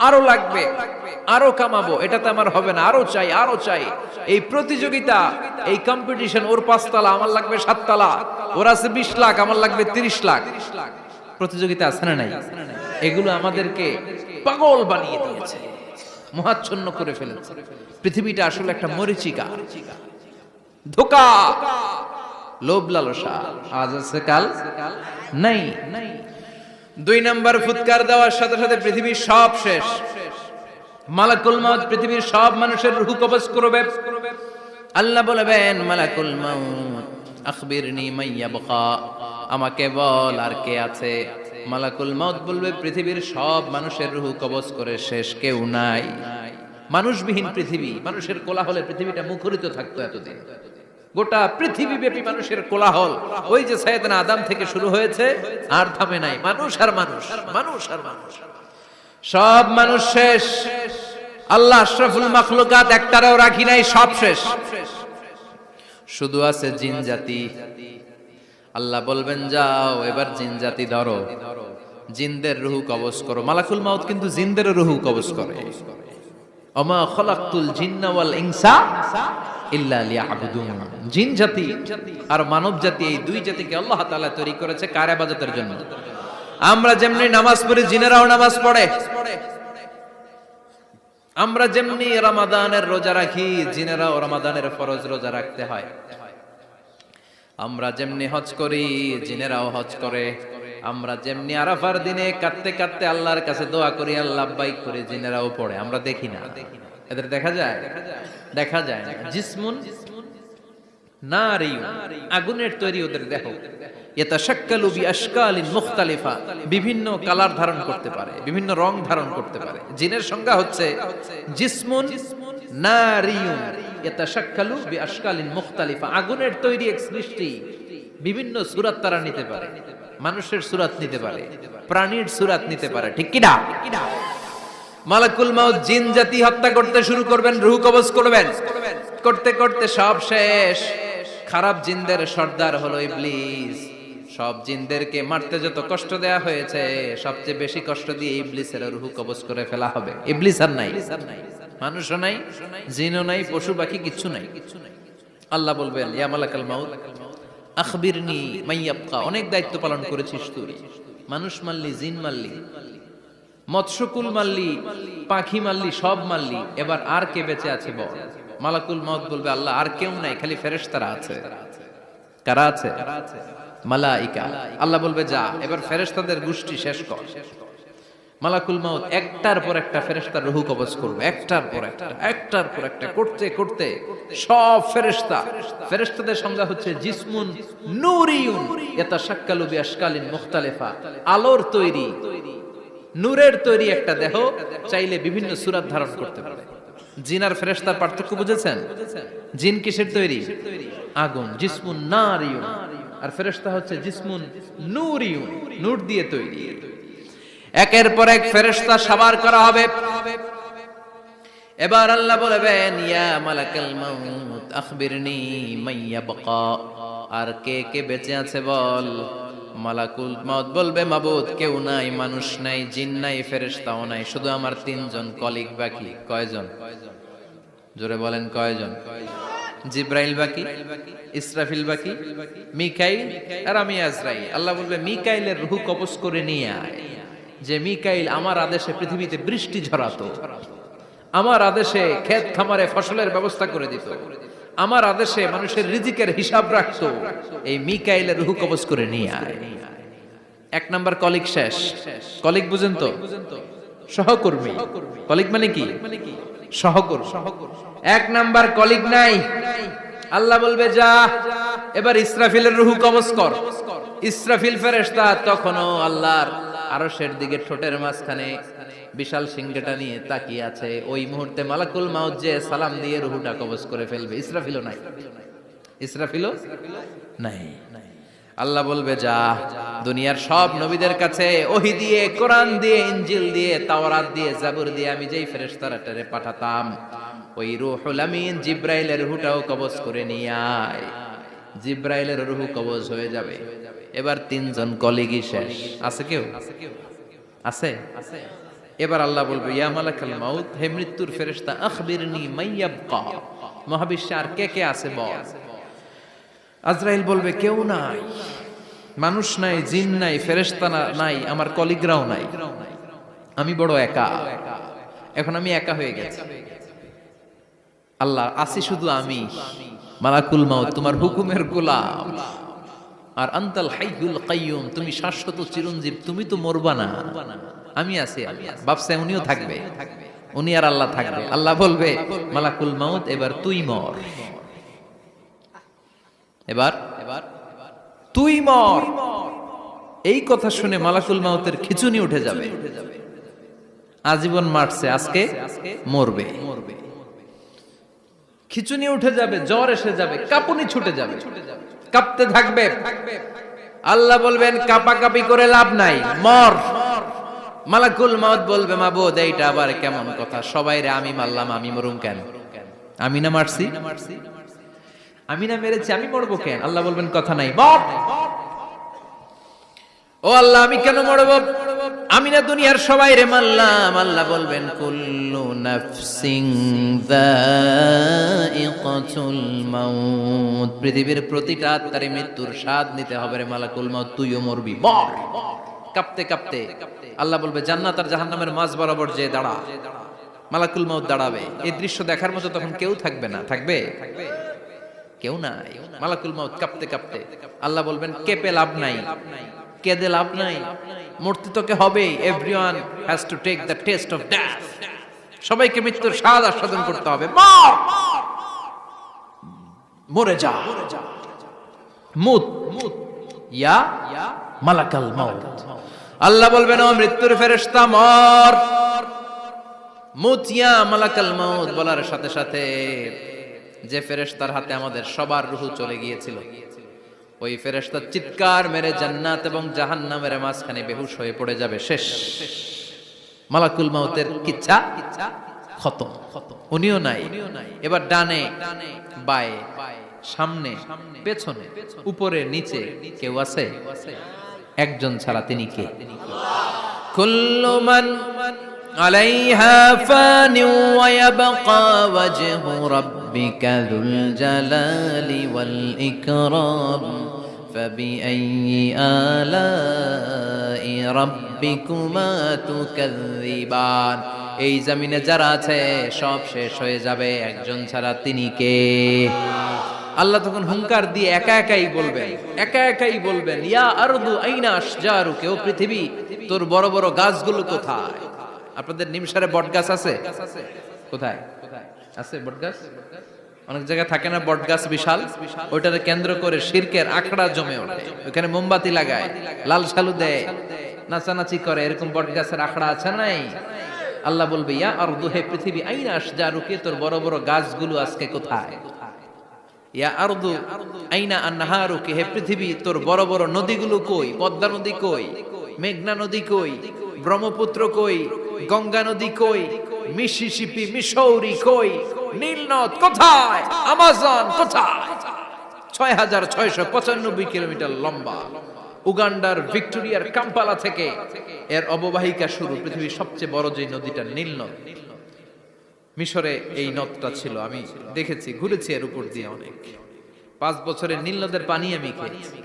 আরো লাগবে, আরো কামাবো, এটাতে আমার হবে না, আরো চাই আরো চাই। এই প্রতিযোগিতা, এই কম্পিটিশন, ওর 5 তলা আমার লাগবে 7 তলা, ওর আছে 20 লাখ আমার লাগবে 30 লাখ, প্রতিযোগিতা আছে না নাই? এগুলো আমাদেরকে পাগল বানিয়ে দিয়েছে, মোহাচ্ছন্ন করে ফেলেছে। পৃথিবীটা আসলে একটা মরিচিকা, ধোঁকা, লোভ লালসা, আজ আছে কাল নাই। 2 নাম্বার ফুৎকার দেওয়ার সাথে সাথে পৃথিবীর সব শেষ। মালাকুল মাউত পৃথিবীর সব মানুষের রূহ কবজ করবে। আল্লাহ বলবেন মালাকুল মাউত আখবিরনি মাইয়া বাকা, আমাকে বল আর কে আছে। মালাকুল মাউত বলবে পৃথিবীর সব মানুষের রূহ কবজ করে শেষ, কেউ নাই। মানুষবিহীন পৃথিবী, মানুষের কোলাহলে পৃথিবীটা মুখরিত থাকতো এতদিন। গোটা পৃথিবী ব্যাপী মানুষের কোলাহল, ওই যে সাইয়েদনা আদম থেকে শুরু হয়েছে আর থামে নাই। মানুষ আর মানুষ, মানুষ আর মানুষ, সব মানুষ শেষ। আল্লাহ আশরাফুল মাখলুকাত একটারও রাখি নাই, সব শেষ। শুধু আছে জিন জাতি। আল্লাহ বলবেন যাও এবার জিন জাতি ধরো, জিনদের রূহ কবজ করো। মালাকুল মাউত কিন্তু জিনদের রূহ কবজ করে। ওমা খলাকতুল জিন্না ওয়াল ইনসা ইল্লা লিয়াবুদুন। জিন জাতি আর মানব জাতি, এই 2 জাতিকে আল্লাহ তাআলা তৈরি করেছে কার ইবাদতের জন্য। আমরা যেমনি নামাজ পড়ি, জিনেরাও নামাজ পড়ে। আমরা যেমনি রমাদানের রোজা রাখি, জিনেরাও রমাদানের ফরজ রোজা রাখতে হয়। আমরা যেমনি হজ করি, জিনেরাও হজ করে। আমরা যেমনি আরাফার দিনে কাঁদতে কাঁদতে আল্লাহর কাছে দোয়া করি, আল্লাহ লাব্বাইক করে, জিনেরাও পড়ে। আমরা দেখি না, এদের দেখা যায়? দেখা যায় না। জিসমুন নারিয়ুন, আগুনের তৈরি ওদের দেহ। ইয়াতাশাক্কালু বিআশকালিন মুখতালিফা, বিভিন্ন কালার ধারণ করতে পারে, বিভিন্ন রং ধারণ করতে পারে। জিনের সংজ্ঞা হচ্ছে জিসমুন নারিয়ুন ইয়াতাশাক্কালু বিআশকালিন মুখতালিফা, আগুনের তৈরি এক সৃষ্টি। বিভিন্ন সূরত তারা নিতে পারে, মানুষের সূরত নিতে পারে, প্রাণীর সূরত নিতে পারে, ঠিক কি না? মালাকুল মাউত জিন জাতি হত্যা করতে শুরু করবেন, রূহ কবজ করবেন। করতে করতে সব শেষ। খারাপ জিনদের সর্দার হলো ইবলিস। সব জিনদেরকে মারতে যত কষ্ট দেয়া হয়েছে, সবচেয়ে বেশি কষ্ট দিয়ে ইবলিসের রূহ কবজ করে ফেলা হবে। ইবলিস আর নাই, মানুষও নাই, জিনও নাই, পশু পাখি কিচ্ছু নাই। আল্লাহ বলবেন, ইয়া মালাকাল মাউত আখবিরনি মাইয়াবকা, অনেক দায়িত্ব পালন করেছিস তুই। মানুষ মারলি, জিন মারলি, মৎস্যকুল মারলি, পাখি মারলি, সব মারলি, এবার আর কে বেঁচে আছে বল? মালাকুল মাউত বলবে, আল্লাহ আর কেউ নাই, খালি ফেরেশতারা আছে। কারা আছে? মালাইকা। আল্লাহ বলবে, যা এবার ফেরেশতাদের গোষ্ঠী শেষ কর। মালাকুল মাউত একটার পর একটা ফেরেশতার রূহ কবজ করবে, একটার পর একটা, একটার পর একটা করতে করতে সব ফেরেশতা। ফেরেশতাদের সংজ্ঞা হচ্ছে জিসমুন নূরিয়ুন ইয়াতাশাক্কালু বিআশকালিন মুখতালিফা, আলোর তৈরি, নূরের তৈরি একটা দেহ, চাইলে বিভিন্ন সূরত ধারণ করতে পারে। জিন আর ফেরেশতার পার্থক্য বুঝেছেন? জিন কিসের তৈরি? আগুন, জিসমুন নারিয়ুন। আর ফেরেশতা হচ্ছে জিসমুন নূরিয়ুন, নূর দিয়ে তৈরি। একের পর এক ফেরেশতা সাবার করা হবে। এবার আল্লাহ বলবেন, ইয়া মালাকাল মাউত আখবিরনি মাইয়াবকা, আর কে কে বেঁচে আছে বল। মালাকুল মাউত বলবে, মাবুদ কেউ নাই, মানুষ নাই, জিন নাই, ফেরেশতাও নাই, শুধু আমার তিনজন কলিগ বাকি। কয়জন? জোরে বলেন, কয়জন? জিব্রাইল বাকি, ইসরাফিল বাকি, মিকাইল আর আমি আজরাইল। আল্লাহ বলবে, মিকাইলের রূহ কবজ করে নিয়ে আয়। যে মিকাইল আমার আদেশে পৃথিবীতে বৃষ্টি ঝরাতো, আমার আদেশে ক্ষেত খামারে ফসলের ব্যবস্থা করে দিত, আমার আদেশে মানুষের রিজিকের হিসাব রাখতো, এই মিকাইলের রূহ কবজ করে নিয়ে আয়। এক নাম্বার কলিগ শেষ। কলিগ বুঝেন তো? সহকর্মী। কলিগ মানে কি? সহকর্মী। এক নাম্বার কলিগ নাই। আল্লাহ বলবে, যা এবার ইসরাফিলের রূহ কবজ কর। ইসরাফিল ফেরেশতা তখনও আল্লাহর আরশের দিকে ঠোঁটের মাঝখানে বিশাল সিংহটা নিয়ে তাকিয়ে আছে। ওই মুহূর্তে মালাকুল মাউত যে সালাম দিয়ে রূহটা কবজ করে ফেলবে। ইসরাফিলও নাই, ইসরাফিলও নাই। আল্লাহ বলবে, যা দুনিয়ার সব নবীদের কাছে ওহী দিয়ে, কোরআন দিয়ে, ইনজিল দিয়ে, তাওরাত দিয়ে, জাবুর দিয়ে আমি যেই ফেরেশতারে পাঠাতাম, ওই রূহুল আমিন জিব্রাইলের রূহটাও কবজ করে নিয়ে আয়। জিব্রাইলের রূহ কবজ হয়ে যাবে। এবার তিনজন কলিগই শেষ। আছে কেউ? আছে? এবার আল্লাহ বলবে, ইয়া মালাকাল মাউত, হে মৃত্যুর ফেরেশতা, আখবিরনি মাইয়াবকা, মহাবিশ্বে আর কে কে আছে বল। আজরাইল বলবে, কেউ নাই, মানুষ নাই, জিন নাই, ফেরেশতা নাই, আমার কলিগরাও নাই, আমি বড় একা। এখন আমি একা হয়ে গেছি। আল্লাহ, আছি শুধু আমি। মালাকুল মাউত, তোমার হুকুমের গোলাম। আর আনতাল হাইয়ুল কাইয়ুম, তুমি শাশ্বত চিরঞ্জীব, তুমি তো মরবা না, আমি আছি। ভাবছে উনিও থাকবে, উনি আর আল্লাহ থাকবে। আল্লাহ বলবে, মালাকুল মাউত এবার তুই মর, এবার তুই মর। এই কথা শুনে মালাকুল মাউতের খিচুনি উঠে যাবে। আজীবন মারছে, আজকে মরবে। খিচুনি উঠে যাবে, জ্বর এসে যাবে, কাঁপুনি ছুটে যাবে, কাঁপতে থাকবে। আল্লাহ বলবেন, কাঁপাকাঁপি করে লাভ নাই, মর। মালাকুল মাউত বলবে, মাবুদ এইটা আবার কেমন কথা? সবাই রে আমি মারলাম, আমি মরুম কেন? আমি না মারছি, আমি না মেরেছি, আমি মরবো কেন? আল্লাহ বলবেন, কথা নাই, মর। ও আল্লাহ, আমি কেন মরবো? আমি না দুনিয়ার সবাই রে মারলাম। আল্লাহ বলবেন, কুল্লু নাফসিন যায়িকাতুল মাউত, পৃথিবীর প্রতিটা আত্মারই মৃত্যুর স্বাদ নিতে হবে রে মালাকুল মাউত, তুইও মরবি, মর। কাঁপতে কাঁপতে আল্লাহ বলবে, জান্নাত আর জাহান্নামের মাঝ বরাবর যে দাঁড়া। মালাকুল মউত দাঁড়াবে, এই দৃশ্য দেখার মতো তখন কেউ থাকবে না, থাকবে কেউ নাই। মালাকুল মউত কাঁপতে কাঁপতে, আল্লাহ বলবেন কেঁপে লাভ নাই, কেঁদে লাভ নাই, মরতে তোকে হবেই। Everyone has to take the test of death, সবাইকে মৃত্যুর স্বাদ আস্বাদন করতে হবে। মরে যা, মুত ইয়া মালাকাল মউত। আল্লাহ বলবেন ও মৃত্যুর ফেরেশতা মর, মুত ইয়া মালাকাল মউত বলার সাথে সাথে যে ফেরেশতার হাতে আমাদের সবার রূহ চলে গিয়েছিল, ওই ফেরেশতা চিৎকার মেরে জান্নাত এবং জাহান্নামের মাঝখানে বেহুশ হয়ে পড়ে যাবে। শেষ, মালাকুল মউতের কিচ্ছা খতম, উনিও নাই। এবার ডানে বায়ে সামনে পেছনে উপরে নিচে কেউ আছে? একজন ছাড়া, তিনি কে? কুল্লু মান আলাইহা ফানি ওয়া ইয়াবকা ওয়াজহু রাব্বিকা যুল জালালি ওয়াল ইকরাম ফাবিআইয়ি আলাই রাব্বিকুমা তুকাযযিবান। এই জমিনে যারা আছে সব শেষ হয়ে যাবে, একজন ছাড়া, তিনি কে? আল্লাহ তখন হুঙ্কার দিয়ে একা একাই বলবেন ইয়া আরদু আইনা আশজারুকা, ও পৃথিবী তোর বড় বড় গাছগুলো কোথায়? আপনাদের নিমসারে বট গাছ আছে? কোথায় আছে বট গাছ? অনেক জায়গায় থাকে না বট গাছ বিশাল, ওইটাকে কেন্দ্র করে শিরকের আখড়া জমে ওঠে, ওখানে মোমবাতি লাগায়, লাল শালু দেয়, নাচানাচি করে, এরকম বট গাছের আখড়া আছে নাই? আল্লাহ বলবে ইয়া আরদু, হে পৃথিবী, আইনা আশজারুকা, তোর বড় বড় গাছগুলো আজকে কোথায়? ইয়া আরদু আইনা আনহারুকা, হে পৃথিবী তোর বড় বড় নদীগুলো কই? পদ্মা নদী কই? মেঘনা নদী কই? ব্রহ্মপুত্র কই? গঙ্গা নদী কই? মিসিসিপি, মিসৌরি কই? নীল নদ কোথায়? আমাজন কোথায়? 6695 কিলোমিটার লম্বা, উগান্ডার ভিক্টোরিয়ার কাম্পালা থেকে এর অববাহিকা শুরু। পৃথিবীর সবচেয়ে বড় যে নদীটা নীল নদ, মিশরে এই নদটা ছিল, আমি দেখেছি, ঘুরেছি এর উপর দিয়ে অনেক। 5 বছরের নীল নদের পানি আমি খেয়েছি।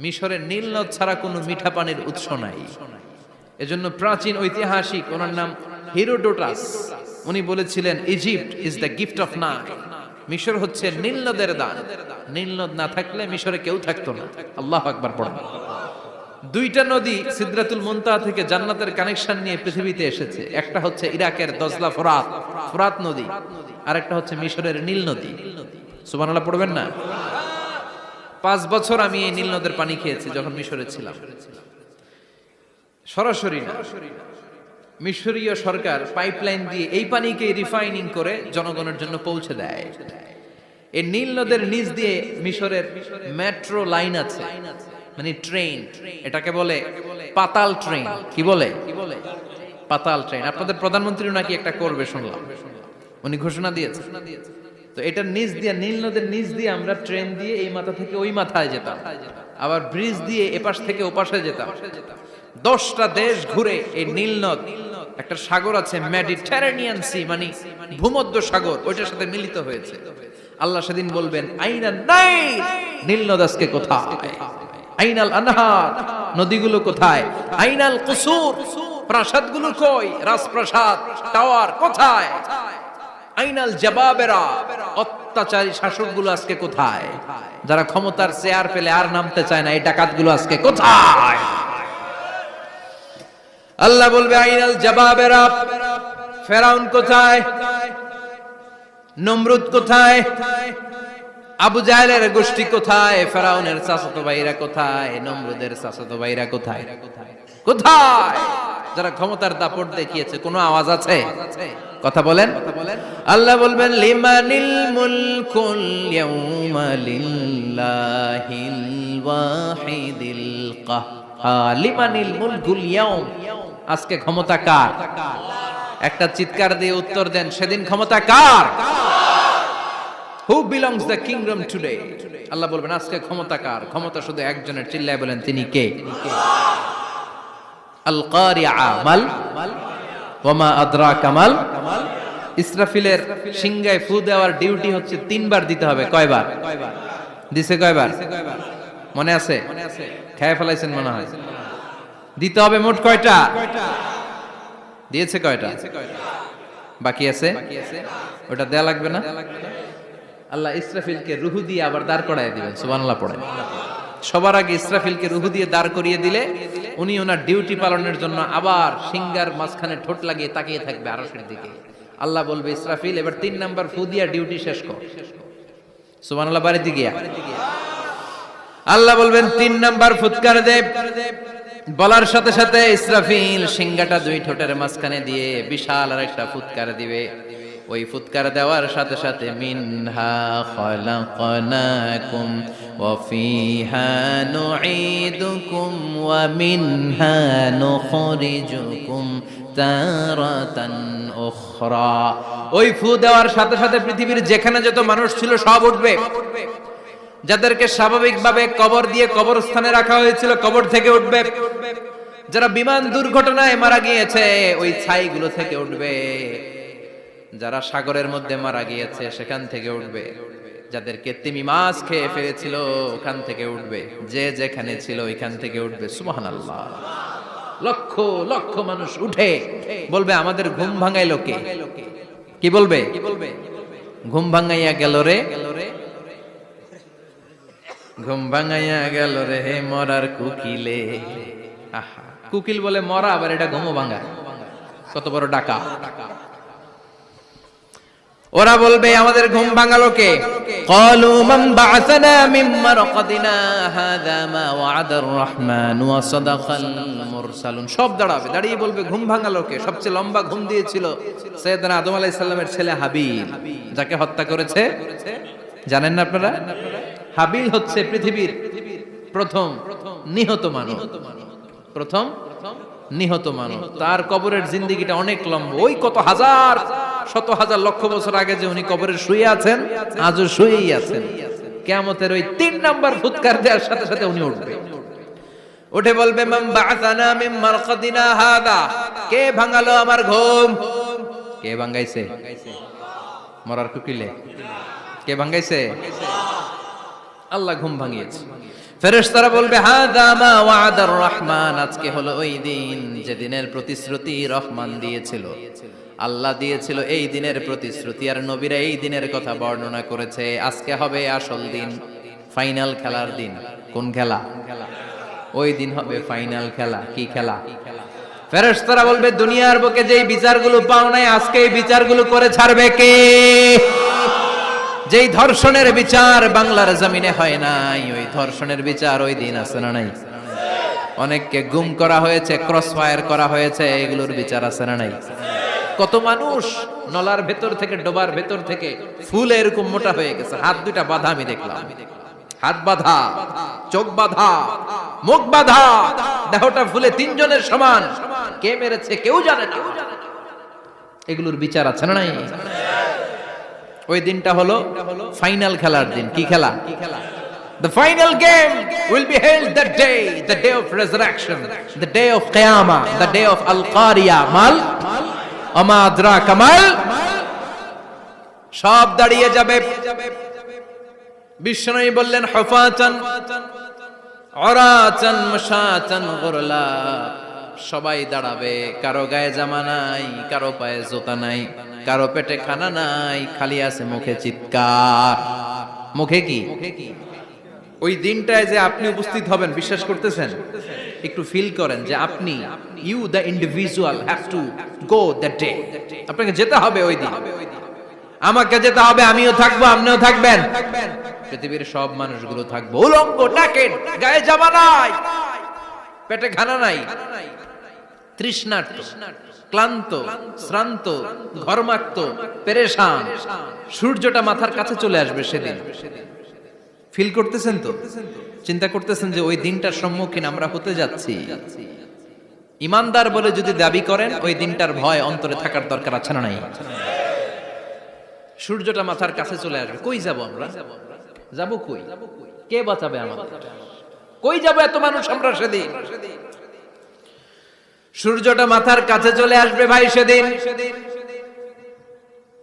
মিশরের নীল নদ ছাড়া কোনো মিঠা পানির উৎস নাই। এজন্য প্রাচীন ঐতিহাসিক, ওনার নাম হিরোডোটাস, উনি বলেছিলেন Egypt is the gift of Nile, মিশর হচ্ছে নীল নদের দান। নীল নদ না থাকলে মিশরে কেউ থাকতো না। আল্লাহু আকবার পড়ুন। 2টা নদী সিদরাতুল মুনতাহা থেকে জান্নাতের কানেকশন নিয়ে পৃথিবীতে এসেছে। একটা হচ্ছে ইরাকের দজলা ফোরাত নদী, আর একটা হচ্ছে মিশরের নীল নদী। সুবহানাল্লাহ পড়বেন না? 5 বছর আমি এই নীল নদের পানি খেয়েছি যখন মিশরে ছিলাম। সরাসরি না, মিশরীয় সরকার পাইপলাইন দিয়ে এই পানিকে রিফাইনিং করে জনগণের জন্য পৌঁছে দেয়। এই নীল নদের নিচ দিয়ে মিশরের মেট্রো লাইন আছে, মানে ট্রেন, এটাকে বলে পাতাল ট্রেন। কি বলে? পাতাল ট্রেন। আপনাদের প্রধানমন্ত্রীও নাকি একটা করবে শুনলাম, উনি ঘোষণা দিয়েছে। তো এটার নিচ দিয়ে, নীল নদের নিচ দিয়ে আমরা ট্রেন দিয়ে এই মাথা থেকে ওই মাথায় যেতাম, আবার ব্রিজ দিয়ে এপাশ থেকে ওপাশে যেতাম। 10টা দেশ ঘুরে এই নীল নদ, একটা সাগর আছে মেডিটেরেনিয়ান সি, মানে ভূমধ্য সাগর, ওইটার সাথে মিলিত হয়েছে। আল্লাহ সেদিন বলবেন আইনা নাই, নীল নদ আজকে কোথায়? আইনাল আনহার, নদীগুলো কোথায়? আইনাল কুসুর, প্রাসাদগুলো কই? রাজপ্রাসাদ, টাওয়ার কোথায়? আইনাল জাবাবেরা, অত্যাচারী শাসকগুলো আজকে কোথায়? যারা ক্ষমতার চেয়ার পেলে আর নামতে চায় না, এই ডাকাতগুলো আজকে কোথায়? আল্লাহ বলবে আইনাল জাবাবেরা, ফেরাউন কোথায়? নমরুদ কোথায়? আবু জাহেলের গোষ্ঠী কোথায়? ফেরাউনের চাচাতো ভাইরা কোথায়? নমরুদের চাচাতো ভাইরা কোথায়? কোথায়? যারা ক্ষমতার দাপট দেখিয়েছে, কোনো আওয়াজ আছে? কথা বলেন। আল্লাহ বলবেন লিমানিল মুলকুল ইয়াউমা লিল্লাহিল ওয়াহিদিল কাহ্হার। লিমানিল মুলকুল ইয়াউম, আজকে ক্ষমতা কার? একটা চিৎকার দিয়ে উত্তর দেন, সেদিন ক্ষমতা কার? Who belongs the kingdom today? আল্লাহ বলবেন আজকে ক্ষমতা কার? ক্ষমতা শুধু একজনের, চিল্লায় বলেন তিনি কে? আল কারিআ মাল ওয়া মা আদরাকা মাল। ইসরাফিলের সিংহায় ফু দেওয়ার ডিউটি হচ্ছে 3 বার দিতে হবে। কয়বার দিছে? কয়বার মনে আছে? খেয়ে ফেলাইছেন মনে হয়। দিতে হবে মোট কয়টা? দিয়েছে কয়টা? বাকি আছে, ওটা দেয়া লাগবে না? আল্লাহ ইসরাফিলকে রুহু দিয়ে আবার দাঁড় করায় দিবেন, সুবহানাল্লাহ পড়ে। সবার আগে ইসরাফিলকে রুহু দিয়ে দাঁড় করিয়ে দিলে উনি ওনার ডিউটি পালনের জন্য আবার সিংহার মাঝখানে ঠোঁট লাগিয়ে তাকিয়ে থাকবে আরশের দিকে। আল্লাহ বলবে, ইসরাফিল এবার 3 নাম্বার ফু দিয়া ডিউটি শেষ কর। সুবহানাল্লাহ বাড়িতে গিয়া আল্লাহ বলবেন 3 নাম্বার ফুৎকার দে। বলার সাথে সাথে ইসরাফিল সিংহাটা 2 ঠোঁটের মাঝখানে দিয়ে বিশাল আরেকটা ফুৎকার দিবে। ওই ফুৎকার দেওয়ার সাথে সাথে মিনহা খলাকনাকুম ওয়া ফিহা নুঈদুকুম ওয়া মিনহা নুখরিজুকুম তারাতান উখরা। ওই ফু দেওয়ার সাথে সাথে পৃথিবীর যেখানে যত মানুষ ছিল সব উঠবে। যাদেরকে স্বাভাবিকভাবে কবর দিয়ে কবরস্থানে রাখা হয়েছিল কবর থেকে উঠবে। যারা বিমান দুর্ঘটনায় মারা গিয়েছে ওই ছাইগুলো থেকে উঠবে। যারা সাগরের মধ্যে মারা গিয়েছে সেখান থেকে উঠবে। যাদেরকে তিমি মাছ খেয়ে ফেলেছিল ওখান থেকে উঠবে। যে যেখানে ছিল ওইখান থেকে উঠবে। সুবহানাল্লাহ। লক্ষ লক্ষ মানুষ উঠে বলবে, আমাদের ঘুম ভাঙাইলো কে? কি বলবে? ঘুম ভাঙাইয়া গেল রে, ঘুম ভাঙাইয়া গেল রে মরার কুকিলে। আহা, কুকিল বলে মরা, আবার এটা ঘুমো ভাঙায়। কত বড় ডাকা! ওরা বলবে, আমাদের ঘুম ভাঙালো কে? ক্বালু মান বা'আসানা মিন মারকাদিনা হাযা মা ওয়া'আদার রহমান ওয়া সাদাকাল মুরসালুন। সব দাঁড়াবে, দাঁড়িয়ে বলবে, ঘুম ভাঙালো কে? সবচেয়ে লম্বা ঘুম দিয়েছিল সাইয়েদনা আদম আলাইহিস সালামের ছেলে হাবিল, যাকে হত্যা করেছে। জানেন না আপনারা? হাবিল হচ্ছে পৃথিবীর প্রথম নিহত মানব, প্রথম নিহত মানব। তার কবরের জিন্দেগিটা অনেক লম্বা। ওই কত হাজার, শত হাজার, লক্ষ বছর আগে যে উনি কবরে শুয়ে আছেন, আজও শুয়েই আছেন। কিয়ামতের ওই 3 নাম্বার ফুৎকার দেওয়ার সাথে সাথে উনি উঠবে। উঠে বলবে, মান বা'আসানা মিন মারকাদিনা হাদা। কে ভাঙালো আমার ঘুম? কে ভাঙাইছে? মরার কুকিলে কে ভাঙাইছে? আল্লাহ ঘুম ভাঙিয়েছে। ফেরেশতারা বলবে, হাযা মা ওয়া'আদার রহমান। আজকে হলো ওই দিন যে দিনের প্রতিশ্রুতি রহমান দিয়েছিল, আল্লাহ দিয়েছিল। এই দিনের প্রতিশ্রুতি আর নবীরা এই দিনের কথা বর্ণনা করেছে। আজকে হবে আসল দিন, ফাইনাল খেলার দিন। কোন খেলা? ওই দিন হবে ফাইনাল খেলা। কি খেলা? ফেরেশতারা বলবে, দুনিয়ার বুকে যেই বিচারগুলো পাও নাই, আজকে এই বিচারগুলো করে ছাড়বে কে? যেই ধর্ষণের বিচার বাংলার জমিনে হয় নাই, ওই ধর্ষণের বিচার ওই দিন আছে না নাই? অনেককে গুম করা হয়েছে, ক্রস ফায়ার করা হয়েছে, এগুলোর বিচার আছে না নাই? কত মানুষ নলার ভেতর থেকে, ডোবার ভেতর থেকে ফুলে এরকম মোটা হয়ে গেছে। হাত দুইটা বাঁধা, আমি দেখলাম। হাত বাঁধা, চোখ বাঁধা, মুখ বাঁধা, দেহটা ফুলে 3 জনের সমান। কে মেরেছে কেউ জানে না। এগুলোর বিচার আছে না নাই? ওই দিনটা হলো ফাইনাল খেলার দিন। কি খেলা? The final game will be held that day, the day of resurrection, the day of Qiyamah, the day of Al-Qariya. Mal আমা আদরাকা মাল। সব দাঁড়িয়ে যাবে। বিশ্বনবী বললেন, হুফাতান উরাতান মুশাতান গুরলা। সবাই দাঁড়াবে। কারো গায়ে জামা নাই, কারো পায়ে জুতা নাই, কারো পেটে খানা নাই, খালি আছে মুখে চিৎকার। মুখে কি? ওই দিনটায় যে আপনি উপস্থিত হবেন, বিশ্বাস করতেছেন? একটু ফিল করেন যে আপনি, you the individual have to go that day. আপনাকে যেতে হবে ওই দিন। আমাকে যেতে হবে, আমিও থাকবো, আপনিও থাকবেন। পৃথিবীর সব মানুষগুলো থাকবো উলঙ্গ, নাকেড, গায়ে জামা নাই, পেটে খানা নাই, তৃষ্ণার্ত, ক্লান্ত, শ্রান্ত, ঘর্মাক্ত, পেরেশান। সূর্যটা মাথার কাছে চলে আসবে সেদিন। ফিল করতেছেন তো? চিন্তা করতেছেন যে ওই দিনটার সম্মুখীন আমরা হতে যাচ্ছি। ইমানদার বলে যদি দাবি করেন, ওই দিনটার ভয় অন্তরে থাকার দরকার আছে না নাই? সূর্যটা মাথার কাছে চলে আসবে। কই যাব আমরা? যাব কই? কে বাঁচাবে আমাদের? কই যাব এত মানুষ আমরা সেদিন? সূর্যটা মাথার কাছে চলে আসবে ভাই সেদিন।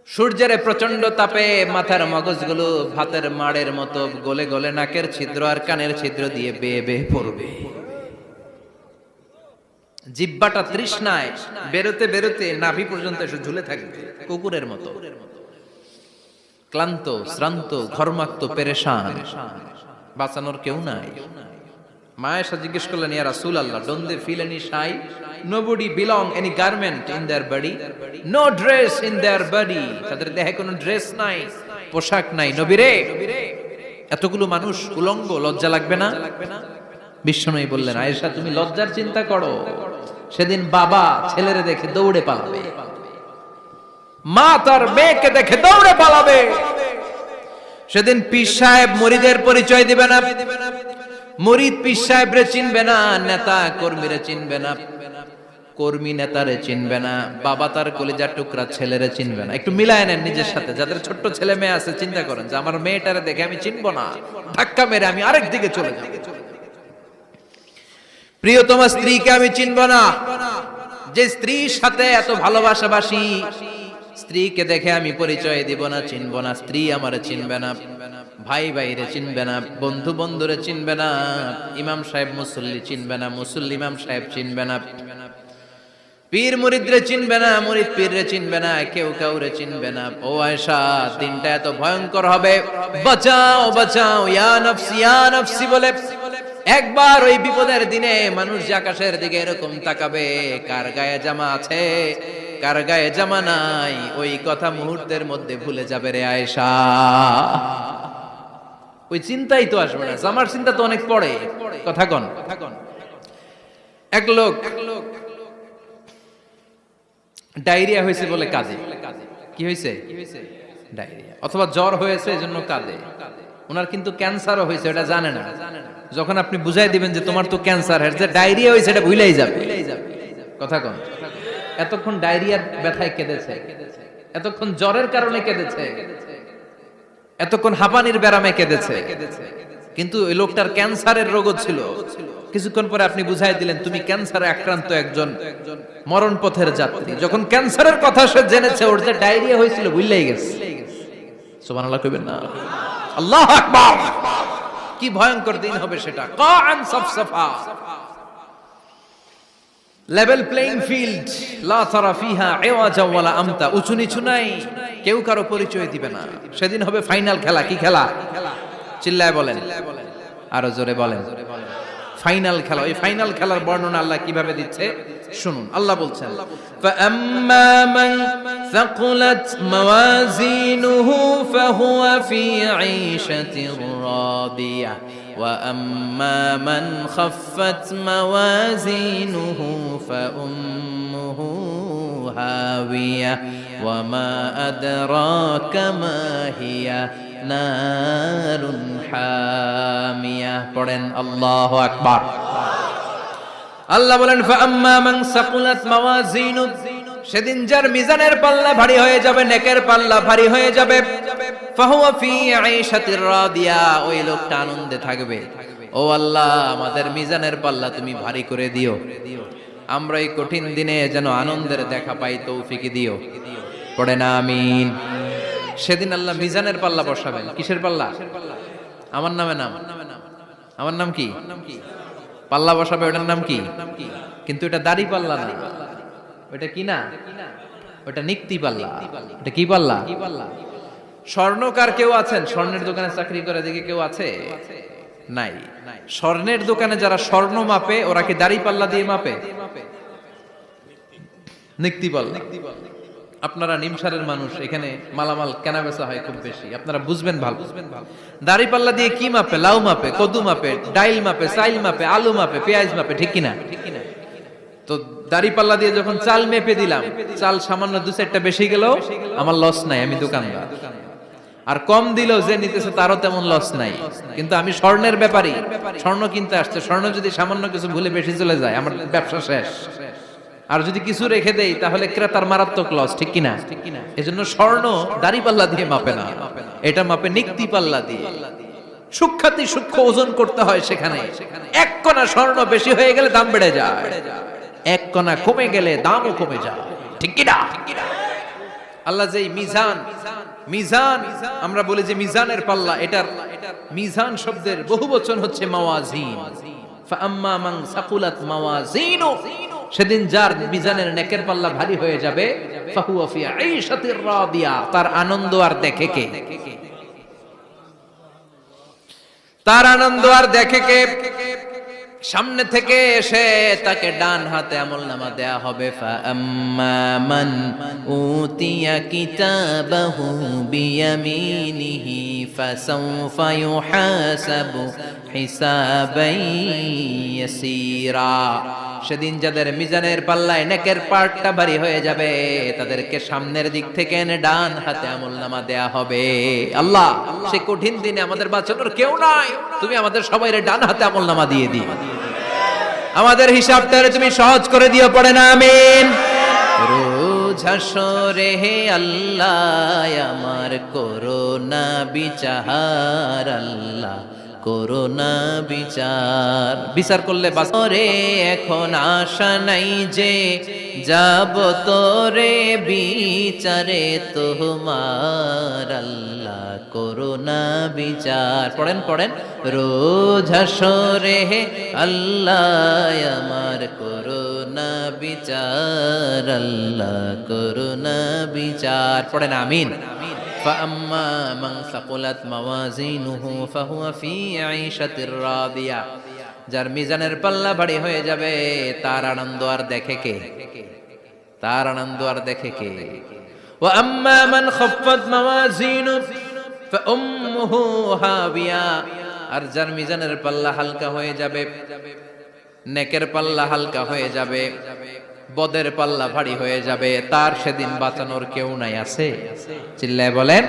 সূর্যের প্রচন্ড তাপে মাথার মগজগুলো ভাতের মাড়ের মতো গলে গলে নাকের ছিদ্র আর কানের ছিদ্র দিয়ে বেয়ে বেয়ে পড়বে। জিহ্বাটা তৃষ্ণায় বেরোতে বেরোতে নাভি পর্যন্ত এসে ঝুলে থাকবে কুকুরের মতো, ক্লান্ত, শ্রান্ত, ঘর্মাক্ত, পেরেশান, বাঁচানোর কেউ নাই। মা আয়েশা জিজ্ঞেস করলেন, ইয়া রাসূলুল্লাহ, don't they feel any shy? Nobody belong any garment in their body, no dress in their body. তাদের দেহে কোনো ড্রেস নাই, পোশাক নাই। নবী রে, এতগুলো মানুষ উলঙ্গ, লজ্জা লাগবে না? বিশ্বনবী বললেন, আয়েশা তুমি লজ্জার চিন্তা করো, সেদিন বাবা ছেলেরে দেখে দৌড়ে পালাবে, মা তার মেয়েকে দেখে দৌড়ে পালাবে। সেদিন পীর সাহেব মুরিদের পরিচয় দিবে না, মুরিদ পীর সাহেবরে চিনবে না, নেতা কর্মীরে চিনবে না, কর্মী নেতারে চিনবে না, বাবা তার কলিজার টুকরা ছেলেরে চিনবে না। একটু মিলায় নেন নিজের সাথে। যাদের ছোট্ট ছেলে মেয়ে আছে, চিন্তা করেন যে আমার মেয়েটারে দেখে আমি চিনবো না, ধাক্কা মেরে আমি আরেক দিকে চলে যাব। প্রিয়তমা স্ত্রীকে আমি চিনবো না, যে স্ত্রীর সাথে এত ভালোবাসাবাসি, স্ত্রীকে দেখে আমি পরিচয় দিব না, চিনবো না। স্ত্রী আমারে চিনবে না, ভাই ভাইরে চিনবে না, বন্ধু বন্ধুরে চিনবে না, ইমাম সাহেব মুসল্লি চিনবে না, মুসল্লি ইমাম সাহেব চিনবে না, পীর মুরিদরে চিনবে না, মুরিদ পীররে চিনবে না, কেউ কাউরে চিনবে না। ও আয়েশা, দিনটা এত ভয়ঙ্কর হবে, বাঁচাও বাঁচাও, ইয়া নফসি ইয়া নফসি বলে একবার ওই বিপদের দিনে মানুষ যে আকাশের দিকে এরকম তাকাবে, কার গায়ে জামা আছে কার গায়ে জামা নাই, ওই কথা মুহূর্তের মধ্যে ভুলে যাবে রে আয়েশা। ওই চিন্তাই তো আসবে না, জামার চিন্তা তো অনেক পরে। কথা কন। এক লোক ডায়রিয়া হয়েছে বলে কাঁদে। কি হয়েছে? ডায়রিয়া, অথবা জ্বর হয়েছে এজন্য কাঁদে। ওনার কিন্তু ক্যান্সারও হয়েছে, এটা জানে না। যখন আপনি বুঝাই দিবেন যে তোমার তো ক্যান্সার, যে ডায়রিয়া হয়েছে এটা ভুলেই যাবে। কথা কন। এতক্ষণ ডায়রিয়ার ব্যথায় কেঁদেছে, এতক্ষণ জ্বরের কারণে কেঁদেছে, এতক্ষণ হাঁপানির ব্যারামে কেঁদেছে, কিন্তু ওই লোকটার ক্যান্সারের রোগও ছিল। কিছুক্ষণ পরে আপনি বুঝাই দিলেন তুমি ক্যান্সারে আক্রান্ত একজন মরণ পথের যাত্রী। যখন ক্যান্সারের কথা সে জেনেছে, ওর যে ডায়রিয়া হয়েছিল ভুলেই গেছে। সুবহানাল্লাহ কইবেন না? আল্লাহু আকবার। কি ভয়ঙ্কর দিন হবে সেটা। কাআন সাফসাফা, লেভেল প্লেইং ফিল্ড, লা তারা ফিহা ইওয়াজা ওয়ালা আমতা, উঁচু নিচু নাই, কেউ কারো পরিচয় দিবে না। সেদিন হবে ফাইনাল খেলা। কি খেলা? চিল্লায় বলেন, আরো জোরে বলেন। ফাইনাল খেলা। এই ফাইনাল খেলার বর্ণনা আল্লাহ কিভাবে দিচ্ছে শুনুন। আল্লাহ বলছেন, ফাআম্মা মান সাকুলাত মাওয়াজিনুহু ফাহুয়া ফি ঈশাতির রাদিয়াহ ওয়া আম্মা মান খাফফাত মাওয়াজিনুহু ফাউম্মুহু হাওিয়া ওয়া মা আদরাকা মা হিয়া নারুন হামিয়া। পড়েন আল্লাহু আকবার। আল্লাহ বলেন, ফাআম্মা মান সাকুলাত মাওয়াজিনু, সেদিন যার মিজানের পাল্লা ভারী হয়ে যাবে, নেকের পাল্লা ভারী হয়ে যাবে, ফাহুয়া ফি ঈশাতির রাদিয়া, ওই লোকটা আনন্দে থাকবে। ও আল্লাহ, আমাদের মিজানের পাল্লা তুমি ভারী করে দিও, আমরা এই কঠিন দিনে যেন আনন্দের দেখা পাই, তৌফিক দিও। পড়েন আমিন। সেদিন আল্লাহ মিজানের পাল্লা বসাবেন। কিসের পাল্লা? আমার নামে নাম। আমার নাম কি? পাল্লা বসাবে, ওটার নাম কি? কিন্তু এটা দাড়ি পাল্লা না, ওটা কি না, ওটা নিক্তি পাল্লা। এটা কি পাল্লা? স্বর্ণকার কেউ আছেন? স্বর্ণের দোকানে চাকরি করে দেখে কেউ আছে? নাই। স্বর্ণের দোকানে যারা স্বর্ণ মাপে, ওরা কি দাড়ি পাল্লা দিয়ে মাপে? নিক্তি পাল্লা। আপনারা নিমসারের মানুষ, এখানে মালামাল কেনা বেচা হয় খুব বেশি, আপনারা বুঝবেন ভালো। দাড়ি পাল্লা দিয়ে কি মাপে? লাউ মাপে, কদু মাপে, ডাইল মাপে, চাইল মাপে, আলু মাপে, পেঁয়াজ মাপে, ঠিক কিনা? তো দাড়ি পাল্লা দিয়ে যখন চাল মেপে দিলাম, চাল সামান্য দু চারটা বেশি গেল, আমার লস নাই, আমি দোকানদার। আর কম দিল যে নিতেছে তারও তেমন লস নাই, কিন্তু আমি স্বর্ণের ব্যাপারী, স্বর্ণ কিনতে আসছে, স্বর্ণ যদি সামান্য কিছু ভুলে বেশি চলে যায়, আমার ব্যবসা শেষ। আর যদি কিছু রেখে দেই তাহলে ক্রেতার মারাত্মক লস, ঠিক কিনা? এজন্য স্বর্ণ দাড়ি পাল্লা দিয়ে মাপে না, এটা মাপে নিক্তি পাল্লা দিয়ে। সূক্ষ্মাতি সূক্ষ্ম ওজন করতে হয় সেখানে। এক কণা স্বর্ণ বেশি হয়ে গেলে দাম বেড়ে যায়, এক কণা কমে গেলে দামও কমে যায়, ঠিক কিনা? আল্লাহ যে মিজান, মিজান আমরা বলি যে মিজানের পাল্লা, এটার মিজান শব্দের বহুবচন হচ্ছে মাওয়াজিন। ফাআম্মা মান সাকুলাত মাওয়াজিনু, সেদিন যার মিজানের নেকের পাল্লা ভারী হয়ে যাবে ফাহুয়া ফি আইশাতির রাদিয়া, তার আনন্দ আর দেখে কে? তার আনন্দ আর দেখে কে? সামনে থেকে এসে তাকে ডান হাতে আমলনামা দেয়া হবে। ফাআম্মা মান উতিয়া কিতাবাহু বিয়ামিনিহি ফাসাউফা ইউহাসাবু হিসাবান ইয়াসীরা। সেদিন যাদের মিজানের পাল্লায় নেকের পাটটা ভারী হয়ে যাবে, তাদেরকে সামনের দিক থেকে এনে ডান হাতে আমলনামা দেয়া হবে। আল্লাহ, সেই কঠিন দিনে আমাদের বাঁচানোর কেউ নাই, তুমি আমাদের সবাইরে ডান হাতে আমলনামা দিয়ে দিও, আমাদের হিসাবটারে তুমি সহজ করে দিও, পড়ে না আমিন। রোজ হাসরে হে আল্লাহ আমার করোনা বিচার, আল্লাহ করোনা বিচার। বিচার করলে বাসরে এখন আশা নাই যে যাব তোরে বিচারে তোমার, আল্লাহ করোনা বিচার। পড়েন পড়েন, রোজ হাসরে হে আল্লাহ আমার করোনা বিচার, আল্লাহ করোনা বিচার। পড়েন আমিন। فأما من ثقلت موازينه فهو في عيشة راضية। যার মিজানের পাল্লা ভারী হয়ে যাবে, তার আনন্দ আর দেখে কে? তার আনন্দ আর দেখে কে? وأما من خفت موازينه فأمه هاوية। আর যার মিজানের পাল্লা হালকা হয়ে যাবে, নেকের পাল্লা হালকা হয়ে যাবে, বদের পাল্লা ভারী হয়ে যাবে, তার সেদিন বাঁচানোর কেউ নাই। আছে? চিল্লায় বলেন।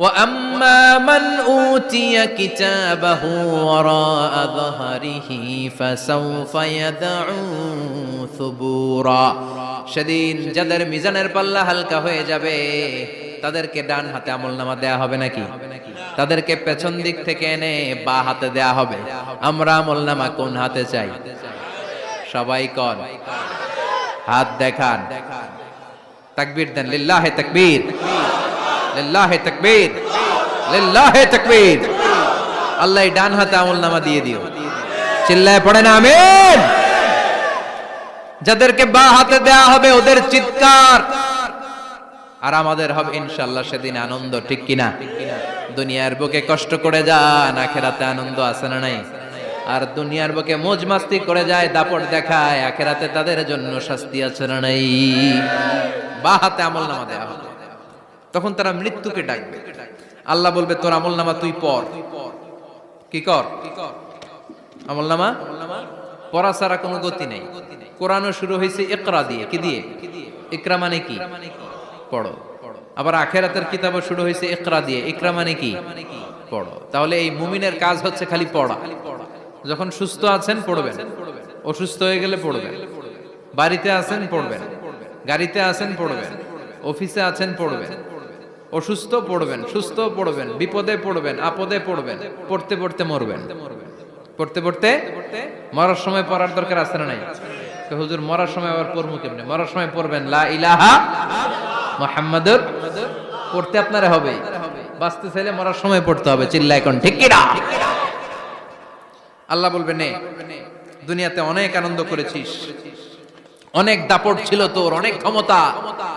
وَأَمَّا مَنْ أُوتِيَ كِتَابَهُ وَرَاءَ ظَهْرِهِ فَسَوْفَ يَدْعُو ثُبُورًا। সেদিন যাদের মিজানের পাল্লা হালকা হয়ে যাবে, তাদেরকে ডান হাতে আমলনামা দেয়া হবে নাকি? তাদেরকে পেছন দিক থেকে এনে বা হাতে দেয়া হবে। আমরা আমলনামা কোন হাতে চাই? সবাই কোন হাত দেখান, তাকবীর দেন, লিল্লাহে তাকবীর, লিল্লাহে তাকবীর, লিল্লাহে তাকবীর। আল্লাহ ডান হাতে আমলনামা দিয়ে দিও, চিল্লায় পড়েন আমিন। যাদেরকে বা হাতে দেয়া হবে ওদের চিৎকার, আর আমাদের হবে ইনশাআল্লাহ সেদিন আনন্দ, ঠিক কিনা? দুনিয়ার বুকে কষ্ট করে যান, আখিরাতে আনন্দ আছে না নাই? আর দুনিয়ার বুকে মौज মাস্তি করে যায়, দাপট দেখায়, আখিরাতে তাদের জন্য শাস্তি আছে না নাই? বা হাতে আমলনামা দেয়া হবে, তখন তারা মৃত্যুকে ডাকবে। আল্লাহ বলবে তোর আমলনামা তুই পড়। কি কর? আমলনামা পড়া ছাড়া কোনো গতি নেই। কোরআনও শুরু হয়েছে ইকরা দিয়ে। কি দিয়ে? ইকরা মানে কি? পড়ো। আবার আখিরাতের কিতাবও শুরু হয়েছে ইকরা দিয়ে। ইকরা মানে কি? পড়ো। তাহলে এই মুমিনের কাজ হচ্ছে খালি পড়া। যখন সুস্থ আছেন পড়বেন, অসুস্থ হয়ে গেলে পড়বেন, বাড়িতে আছেন পড়বেন, গাড়িতে আছেন পড়বেন, অফিসে আছেন পড়বেন, অসুস্থ পড়বেন, সুস্থ পড়বেন, বিপদে পড়বেন, আপদে পড়বেন, পড়তে পড়তে মরবেন। পড়তে পড়তে মরার সময় পড়ার দরকার আছে না নাই? হুজুর মরার সময় আবার পড়বো কেমনে? মরার সময় পড়বেন লা ইলাহা মুহাম্মাদুর, পড়তে আপনারা হবে। বাঁচতে চাইলে মরার সময় পড়তে হবে, চিল্লা এখন ঠিক কিনা? আল্লাহ বলবে নে, দুনিয়াতে অনেক আনন্দ করেছিস, অনেক দাপট ছিল তোর, অনেক ক্ষমতা,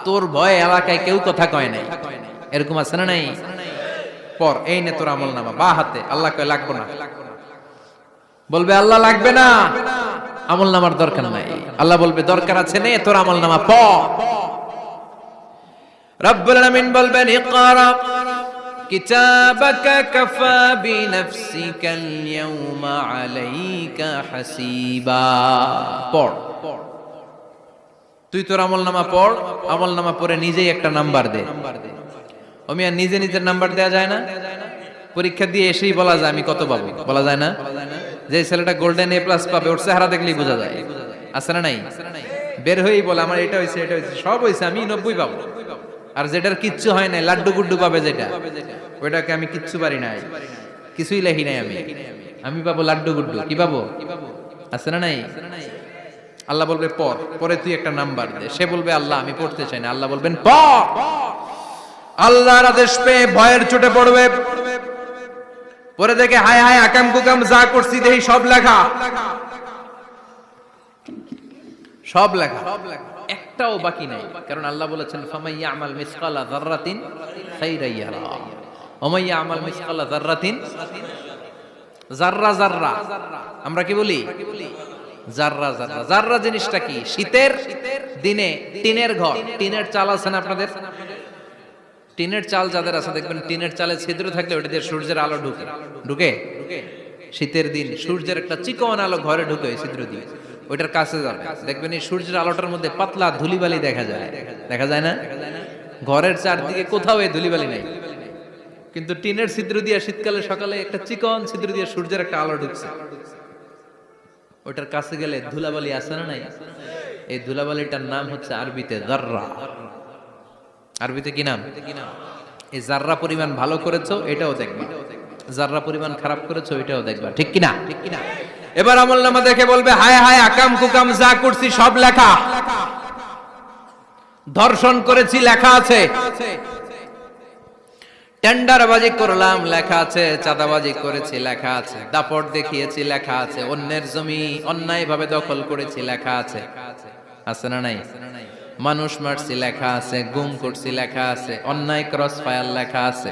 তোর ভয়ে এলাকায় কেউ কথা কয় নাই, এরকম আছে না নাই? পর এই নে তোর আমলনামা বা হাতে। আল্লাহ কয় লাগবে না। বলবে আল্লাহ লাগবে না, আমলনামার দরকার নাই। আল্লাহ বলবে দরকার আছে, নে তোর আমলনামা পড়। রব্বুল আলামিন বলবেন ইকরা কিতাবাকা কাফা বিনাফসিকাল ইয়াউমা আলাইকা হাসিবা। পড়, তুই তোর আমলনামা পড়। আমলনামা পড়ে নিজেই একটা নাম্বার দে। ও মিয়া, নিজে নিজের নাম্বার দেয়া যায় না? পরীক্ষা দিয়ে এসেই বলা যায় আমি কত পাবো? বলা যায় না? যে ছেলেটা গোল্ডেন এ প্লাস পাবে ওর চেহারা দেখলেই বোঝা যায়, আছে না নাই? বের হয়েই বলে আমার এটা হয়েছে, এটা হয়েছে, সব হয়েছে, আমি 90 পাবো। আর যেটার কিচ্ছু হয় নাই, লাড্ডু গুড্ডু পাবে যেটা, ওইটাকে আমি কিচ্ছু পারি নাই, কিছুই লেখি নাই, আমি পাবো লাড্ডু গুড্ডু। কি পাবো? আছে না নাই? আল্লাহ বলবে পড়, পরে তুই একটা নাম্বার দে। সে বলবে আল্লাহ আমি পড়তে চাই না। আল্লাহ বলবেন পড়। আল্লাহর আদেশ পেয়ে ভয়ের চোটে পড়বে, পরে দেখে হায় হায় আকাম কুকাম যা করছি দেখি সব লেখা। সব লেখা, একটাও বাকি নাই। কারণ আল্লাহ বলেছেন ফামাই ইয়ামাল মিসকালা যাররাতিন খাইরান ইয়ারা ওয়া মান ইয়ামাল মিসকালা যাররাতিন, যাররা যাররা আমরা কি বলি? যাররা যাররা। যাররা জিনিসটা কি? শীতের দিনে টিনের ঘর, টিনের চাল আছে না আপনাদের? টিনের চাল যাদের আছে দেখবেন টিনের চালে ছিদ্র থাকলে ওটা দিয়ে সূর্যের আলো ঢুকে ঢুকে শীতের দিন সূর্যের একটা চিকন আলো ঘরে ঢুকে ওই ছিদ্র দিয়ে, ওইটার কাছে যাবে দেখবেন এই সূর্যের আলোটার মধ্যে পাতলা ধুলিবালি দেখা যায়, দেখা যায় না? ঘরের চারদিকে কোথাও এই ধুলিবালি নাই, কিন্তু টিনের ছিদ্র দিয়ে শীতকালে সকালে একটা চিকন ছিদ্র দিয়ে সূর্যের একটা আলো ঢুকছে, ওইটার কাছে গেলে ধুলাবালি আছে না নাই? এই ধুলাবালিটার নাম হচ্ছে আরবিতে যাররা। আরবিতে কি নাম? এই যাররা পরিমাণ ভালো করেছো এটাও দেখবা, যাররা পরিমাণ খারাপ করেছো এটাও দেখবা, ঠিক কিনা? এবার আমলনামা দেখে বলবে হায় হায় আকাম কুকাম যা করছি সব লেখা, ধর্ষণ করেছি লেখা আছে, টেন্ডারবাজি করলাম লেখা আছে, চাঁদাবাজি করেছি লেখা আছে, দাপট দেখিয়েছি লেখা আছে, অন্যের জমি অন্যায়ভাবে দখল করেছি লেখা আছে, আছে না নাই? মানুষ মারছি লেখা আছে, গুম করছি লেখা আছে, অন্যায় ক্রস ফায়ার লেখা আছে,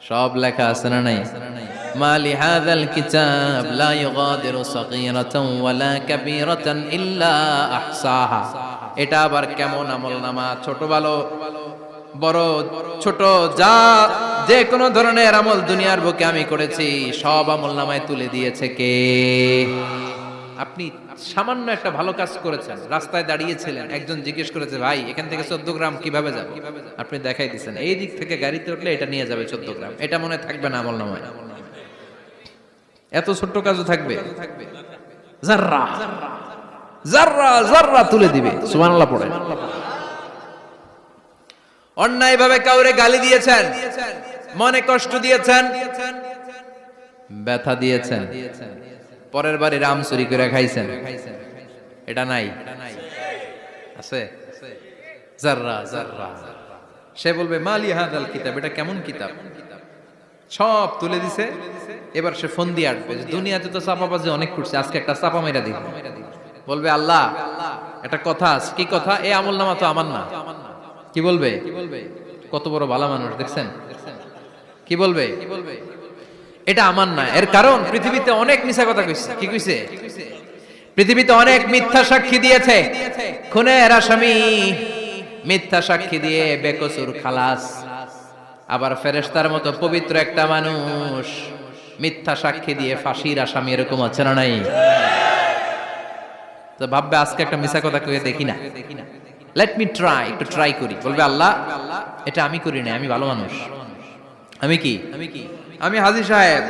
সব লেখা আছে না নাই? মালি হাযাল কিতাব লা ইউগাদিরু সাগীরাতান ওয়ালা কাবীরাতান ইল্লা আহসাহা। এটা আবার কেমন আমলনামা? ছোট ভালো বড় ছোট যা যে কোনো ধরনের আমল দুনিয়ার বুকে আমি করেছি সব আমলনামায় তুলে দিয়েছে কে? আপনি সামান্য একটা ভালো কাজ করেছেন, রাস্তায় দাঁড়িয়েছিলেন, একজন জিজ্ঞেস করেছে ভাই এখান থেকে 14 গ্রাম কিভাবে যাবে, আপনি দেখাই দিচ্ছেন এই দিক থেকে গাড়িতে উঠলে এটা নিয়ে যাবে 14 গ্রাম, এটা মনে থাকবে না আমলনামায়? এত ছোট্ট কাজও থাকবে? যাররা যাররা যাররা তুলে দিবে। সুবহানাল্লাহ পড়ে। অন্যায় ভাবে কাউরে গালি দিয়েছেন, মনে কষ্ট দিয়েছেন, ব্যথা দিয়েছেন, পরের বাড়ি রাম চুরি করে খাইছেন, এটা নাই? আছে? যাররা যাররা। সে বলবে মালি হাযাল কিতাব, এটা কেমন কিতাব? সব তুলে দিছে। এবার সে ফোন দিয়ে আসবে যে দুনিয়াতে তো চাপাবাজি অনেক করছে, আজকে একটা চাপা মেরা দিব। বলবে আল্লাহ একটা কথা আছে। কি কথা? এই আমলনামা তো আমার না। কি বলবে? কত বড় ভালো মানুষ দেখছেন? কি বলবে? এটা আমার না। এর কারণ পৃথিবীতে অনেক মিথ্যা কথা কইছে। কি কইছে? পৃথিবীতে অনেক মিথ্যা সাক্ষী দিয়েছে, খুনের আসামি মিথ্যা সাক্ষী দিয়ে বেকসুর খালাস। আবার ফেরেশতার মতো পবিত্র একটা মানুষ মিথ্যা সাক্ষী দিয়ে ফাঁসির আসামি, এরকম আছে না নাই? তো ভাববে আজকে একটা মিথ্যা কথা কয়ে দেখি না, লেট মি ট্রাই, একটু ট্রাই করি। বলবে আল্লাহ এটা আমি করি না, আমি ভালো মানুষ। আমি কি? আমি হাজী সাহেব।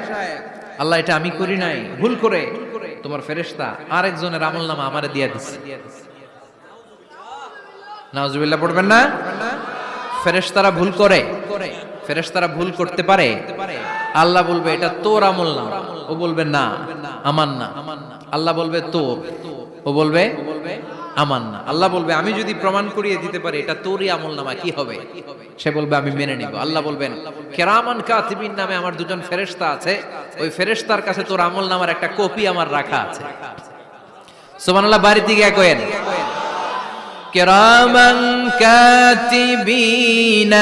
আল্লাহ এটা আমি করি নাই, ভুল করে তোমার ফেরেশতা আরেকজনের আমলনামা আমারে দিয়ে দিছে। নাউজুবিল্লাহ পড়বেন না? ফেরেশতারা ভুল করে, ফেরেশতারা ভুল করতে পারে। আল্লাহ বলবে এটা তোর আমলনামা, ও বলবে না আমার না। আল্লাহ বলবে তোর, ও বলবে আমার না। আল্লাহ বলবে আমি যদি প্রমাণ করিয়ে দিতে পারি এটা তোরই আমলনামা, কি হবে? সে বলবে আমি মেনে নিব। আল্লাহ বলবেন কিরামান কাতিবিন নামে আমার দুজন ফেরেশতা আছে, ওই ফেরেশতার কাছে তোর আমলনামার একটা কপি আমার রাখা আছে। সুবহানাল্লাহ। বাড়িতে গিয়ে কয়েন কিরামান কাতিবিন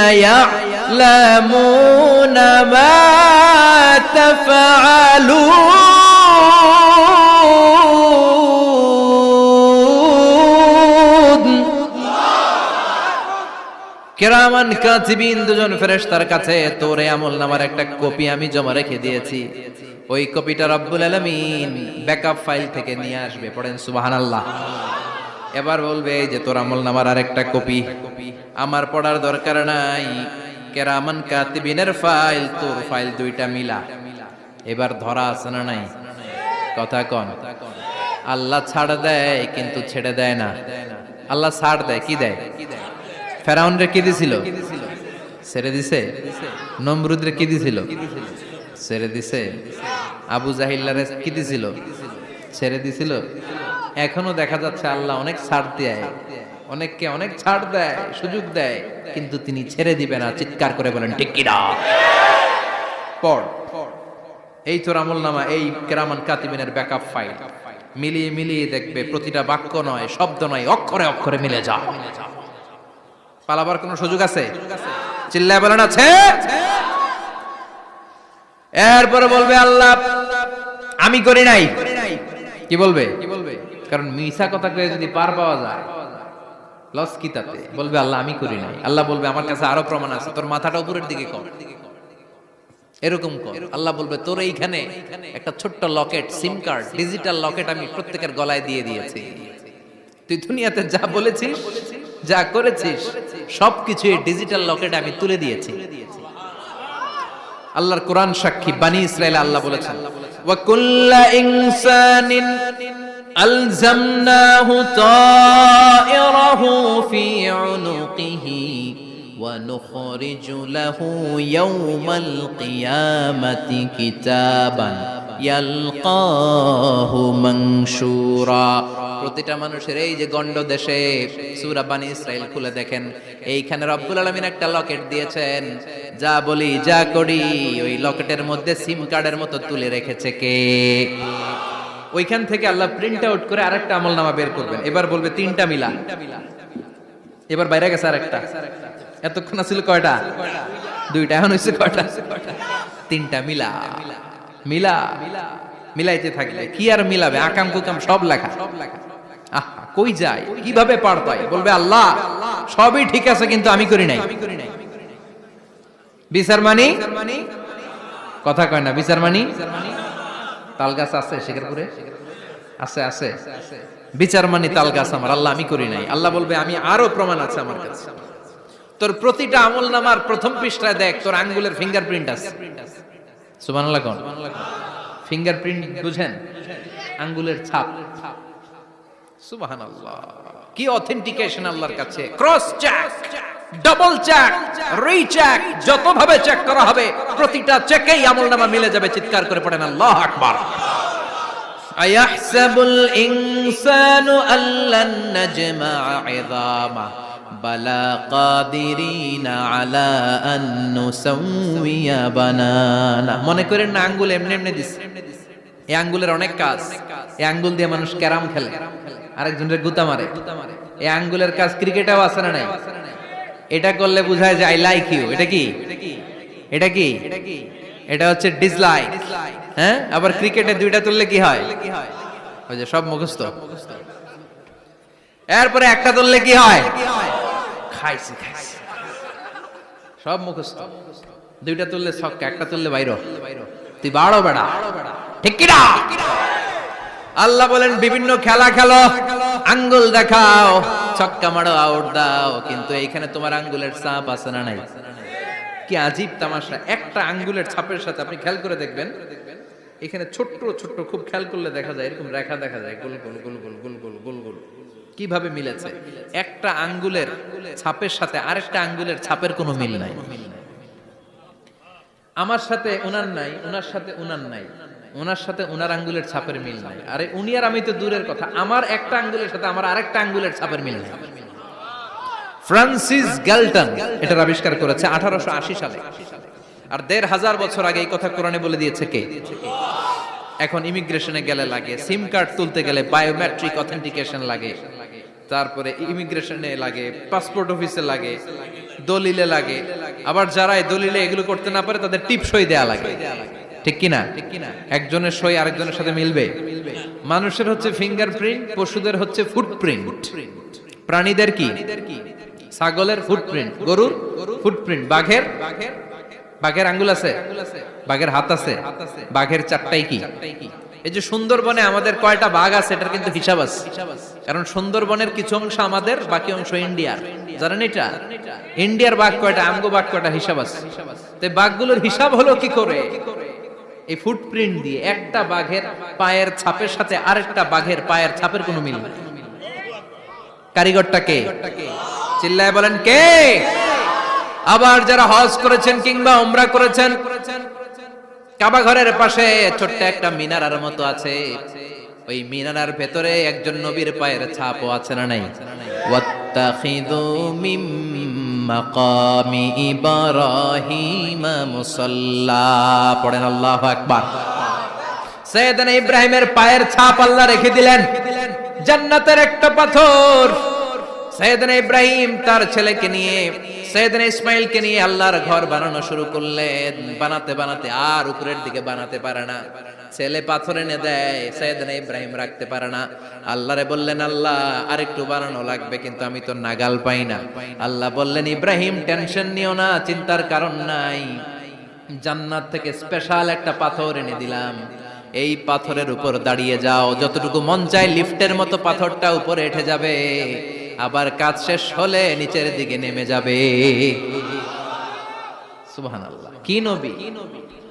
ইয়ালামুনা মা তাফআলুন। কিরামান কাতিবিন দুজন ফেরেশতার কাছে তোর আমলনামার একটা কপি আমি জমা রেখে দিয়েছি। ওই কপিটা রব্বুল আলামিন ব্যাকআপ ফাইল থেকে নিয়ে আসবে। পড়েন সুবহানাল্লাহ। এবার বলবে যে তোর আমলনামার আরেকটা কপি আমার পড়ার দরকার নাই, কিরামান কাতিবিনের ফাইল তোর ফাইল দুইটা মিলা। এবার ধরা আছে না নাই? কথা কন। আল্লাহ ছাড় দেয় কিন্তু ছেড়ে দেয় না। আল্লাহ ছাড় দেয়, কি দেয়? ফেরাউনরে কি দিছিল? ছেড়ে দিছে। নমরুদরে কি দিছিল? ছেড়ে দিছে। আবু জাহিল্লারে কি দিছিল? ছেড়ে দিছিল। এখনো দেখা যাচ্ছে আল্লাহ অনেক ছাড় দেয়, অনেককে অনেক ছাড় দেয়, সুযোগ দেয়, কিন্তু তিনি ছেড়ে দিবে না। চিৎকার করে বলেন ঠিক কিনা? পড় এই তোর আমলনামা, এই কিরামান কাতিবিনের ব্যাকআপ ফাইল। মিলিয়ে মিলিয়ে দেখবে প্রতিটা বাক্য নয়, শব্দ নয়, অক্ষরে অক্ষরে মিলে যায়। পালাবার কোনো সুযোগ আছে? চিল্লায় বলেন আছে। এরপরে বলবে আল্লাহ আমি করি নাই। কি বলবে? কারণ মিছা কথা কয়ে যদি পার পাওয়া যায় লস কি তাতে? বলবে আল্লাহ আমি করি নাই। আল্লাহ বলবে আমার কাছে আরো প্রমাণ আছে, তোর মাথাটা উপরের দিকে কর, এরকম কর। আল্লাহ বলবে তোর এইখানে একটা ছোট্ট লকেট, সিম কার্ড, ডিজিটাল লকেট আমি প্রত্যেকের গলায় দিয়ে দিয়েছি। তুই দুনিয়াতে যা বলেছিস, যা করেছিস, সবকিছু এই ডিজিটাল লকেট আমি তুলে দিয়েছি। আল্লাহর কোরআন সাক্ষী, বানি ইসরাইল আল্লাহ বলেছেন ওয়া কুল্লা ইনসানিন আলজামনাহু তায়রাহু ফি উনুকিহি ওয়া নুখরিজু লাহু ইয়াওমাল কিয়ামাতি কিতাবান ইয়ালকাহু মানশুরা। প্রতিটা মানুষের এই যে গন্ড দেশে সূরা বানি ইসরাইল খুলে দেখেন, এইখানে রব্বুল আলামিন একটা লকেট দিয়েছেন। যা বলি যা করি ওই লকেটের মধ্যে সিম কার্ডের মতো তুলে রেখেছে কে? ওইখান থেকে আল্লাহ প্রিন্ট আউট করে আরেকটা আমলনামা বের করবেন। এবার বলবে তিনটা মিলা, এবার বাইরে গেছে আরেকটা। এতক্ষণ ছিল কয়টা? দুইটা, এখন হইছে কয়টা? তিনটা। মিলা মিলা মিলাইতে থাকলে কি আর মিলাবে? আকাম কুকাম সব লেখা। আহা, কই যায়, কিভাবে পার পায়? বলবে আল্লাহ সবই ঠিক আছে কিন্তু আমি করি নাই। বিচার মানি কথা কয় না, বিচার মানি। তাল গাছ আছে শেখরপুরে? আছে আছে। বিচার মানি তাল গাছ আমার। আল্লাহ আমি করি নাই। আল্লাহ বলবে আমি আরো প্রমাণ আছে আমার কাছে। তোর প্রতিটা আমলনামার প্রথম পৃষ্ঠায় দেখ তোর আঙ্গুলের ফিঙ্গারপ্রিন্ট আছে। সুবহানাল্লাহ কোন? ফিঙ্গারপ্রিন্ট বুঝেন? আঙ্গুলের ছাপ। সুবহানাল্লাহ, কি অথেন্টিকেশন আল্লাহর কাছে। Cross check, double check, recheck, যতভাবে চেক করা হবে প্রতিটা চেকেই আমলনামা মিলে যাবে। চিৎকার করে পড়েন আল্লাহু আকবার। আয়াহসাবুল ইনসানু আল্লান নাজমা ইযামা বালা কাদিরিনা আলা আন নুসাউইয়া বানানা। মনে করেন না আঙ্গুল এমনি এমনি দিছে। এই আঙ্গুলের অনেক কাজ। এই আঙ্গুল দিয়ে মানুষ ক্যারাম খেলে, আরেকজনের গুতা মারে। এই আঙ্গুলের কাজ ক্রিকেটেও আছে না নাই? এটা করলে বোঝায় যে আই লাইক ইউ। এটা কি? এটা কি? এটা হচ্ছে ডিসলাইক। হ্যাঁ, আবার ক্রিকেটে দুইটা তুললে কি হয়? ওই যে সব মুখস্থ। এরপরে একটা তুললে কি হয়? খাইছি খাইছি, সব মুখস্থ। দুইটা তুললে ছক্কা, একটা তুললে বাইরো। তুই বাড়ো বেড়া, ঠিক কি না? আল্লাহ বলেন বিভিন্ন খেলা খেলো, আঙ্গুল দেখাও, ছক্কা মারো, আউট দাও, কিন্তু এইখানে তোমার আঙ্গুলের ছাপ আছে না নাই? কি আজীব তামাশা। একটা আঙ্গুলের ছাপের সাথে আপনি খেয়াল করে দেখবেন, এখানে ছোট্ট ছোট্ট খুব খেয়াল করলে দেখা যায় এরকম রেখা দেখা যায়, গোল গোল গোল গোল গোল গোল গোল গোল। কিভাবে মিলেছে? একটা আঙ্গুলের ছাপের সাথে আরেকটা আঙ্গুলের ছাপের কোনো মিল নাই। আমার সাথে উনার নাই, উনার সাথে উনার নাই, ওনার সাথে ওনার আঙ্গুলের ছাপের মিল নাই। আরে উনি আর আমি তো দূরের কথা, আমার একটা আঙ্গুলের সাথে আমার আরেকটা আঙ্গুলের ছাপের মিল নাই। ফ্রান্সিস গ্যালটন এটা আবিষ্কার করেছে 1880 সালে। আর 1500 বছর আগে এই কথা কোরআনে বলে দিয়েছে কে? এখন ইমিগ্রেশনে গেলে লাগে, সিম কার্ড তুলতে গেলে বায়োমেট্রিক অথেন্টিকেশন লাগে, তারপরে ইমিগ্রেশনে লাগে, পাসপোর্ট অফিসে লাগে, দলিলে লাগে। আবার যারা এই দলিলে এগুলো করতে না পারে তাদের টিপ সই দেয়া লাগে, ঠিক কি না? একজনের সই আরেকজনের সাথে মিলবে? মানুষের হচ্ছে ফিঙ্গারপ্রিন্ট, পশুদের হচ্ছে ফুটপ্রিন্ট। প্রাণীদের কি? ছাগলের ফুটপ্রিন্ট, গরুর ফুটপ্রিন্ট, বাঘের আঙ্গুল আছে, বাঘের হাত আছে, বাঘের চারটাই কি? এই যে সুন্দরবনে আমাদের কয়টা বাঘ আছে এটার কিন্তু হিসাব আছে। কারণ সুন্দরবনের কিছু অংশ আমাদের, বাকি অংশ ইন্ডিয়ার। জানেন এটা? ইন্ডিয়ার বাঘ কয়টা, আমগো বাঘ কয়টা, হিসাব আছে। তো বাঘগুলোর হিসাব হলো কি করে? এই ফুটপ্রিন্ট দিয়ে। একটা বাঘের পায়ের ছাপের সাথে আরেকটা বাঘের পায়ের ছাপের কোনো মিল নেই। কারিগরটা কে? চিল্লায় বলেন কে? আবার যারা হজ করেছেন কিংবা উমরা করেছেন, কাবা ঘরের পাশে ছোট্ট একটা মিনারার মতো আছে, ওই মিনারার ভেতরে একজন নবীর পায়ের ছাপও আছে না নাই? ওয়াত্তাখিযু মিম মাকামি ইব্রাহিম মুসাল্লা। পড়েন আল্লাহু আকবার। সাইয়েদনা ইব্রাহিমের পায়ের ছাপ আল্লাহ রেখে দিলেন জান্নাতের একটা পাথর। সাইয়েদনা ইব্রাহিম তার ছেলেকে নিয়ে, সাইয়েদনা ইসমাইলকে নিয়ে আল্লাহর ঘর বানানো শুরু করলেন। বানাতে বানাতে আর উপরের দিকে বানাতে পারে না, ছেলে পাথর এনে দেয়, সাইয়েদনা ইব্রাহিম রাখতে পারে না। আল্লাহরে বললেন, আল্লাহ আরেকটু বানানো লাগবে, কিন্তু আমি তো নাগাল পাই না। আল্লাহ বললেন, ইব্রাহিম টেনশন নিও না, চিন্তার কারণ নাই, জান্নাত থেকে স্পেশাল একটা পাথর এনে দিলাম, এই পাথরের উপর দাঁড়িয়ে যাও, যতটুকু মন চায় লিফটের মতো পাথরটা উপরে উঠে যাবে, আবার কাজ শেষ হলে নিচের দিকে নেমে যাবে। সুবহানাল্লাহ। কি নবী!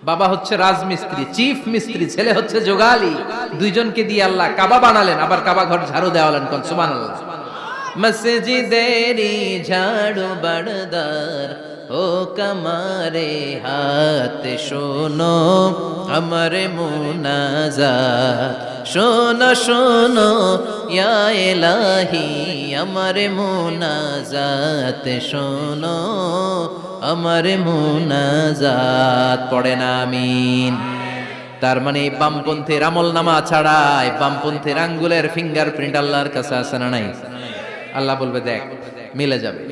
বাবা হচ্ছে রাজমিস্ত্রি, চিফ মিস্ত্রি, ছেলে হচ্ছে যোগালী, দুইজনকে দিয়ে আল্লাহ কাবা বানালেন, আবার কাবা ঘর ঝাড়ু দেওয়ালেন। কোন সুবহানাল্লাহ। মসজিদেরি ঝাড়ু বারদার ও কমারে হাত শোনো আমার মুনাজাত, শোনো শোনো ইয়া ইলাহি আমার মুনাজাত, শোনো আমার মুনাজাত। পড়েন আমিন। তার মানে বামপন্থীর আমল নামা ছাড়াই বামপন্থীর আঙ্গুলের ফিঙ্গারপ্রিন্ট আল্লাহর কাছে আছে না নাই? আল্লাহ বলবে দেখ মিলে যাবে,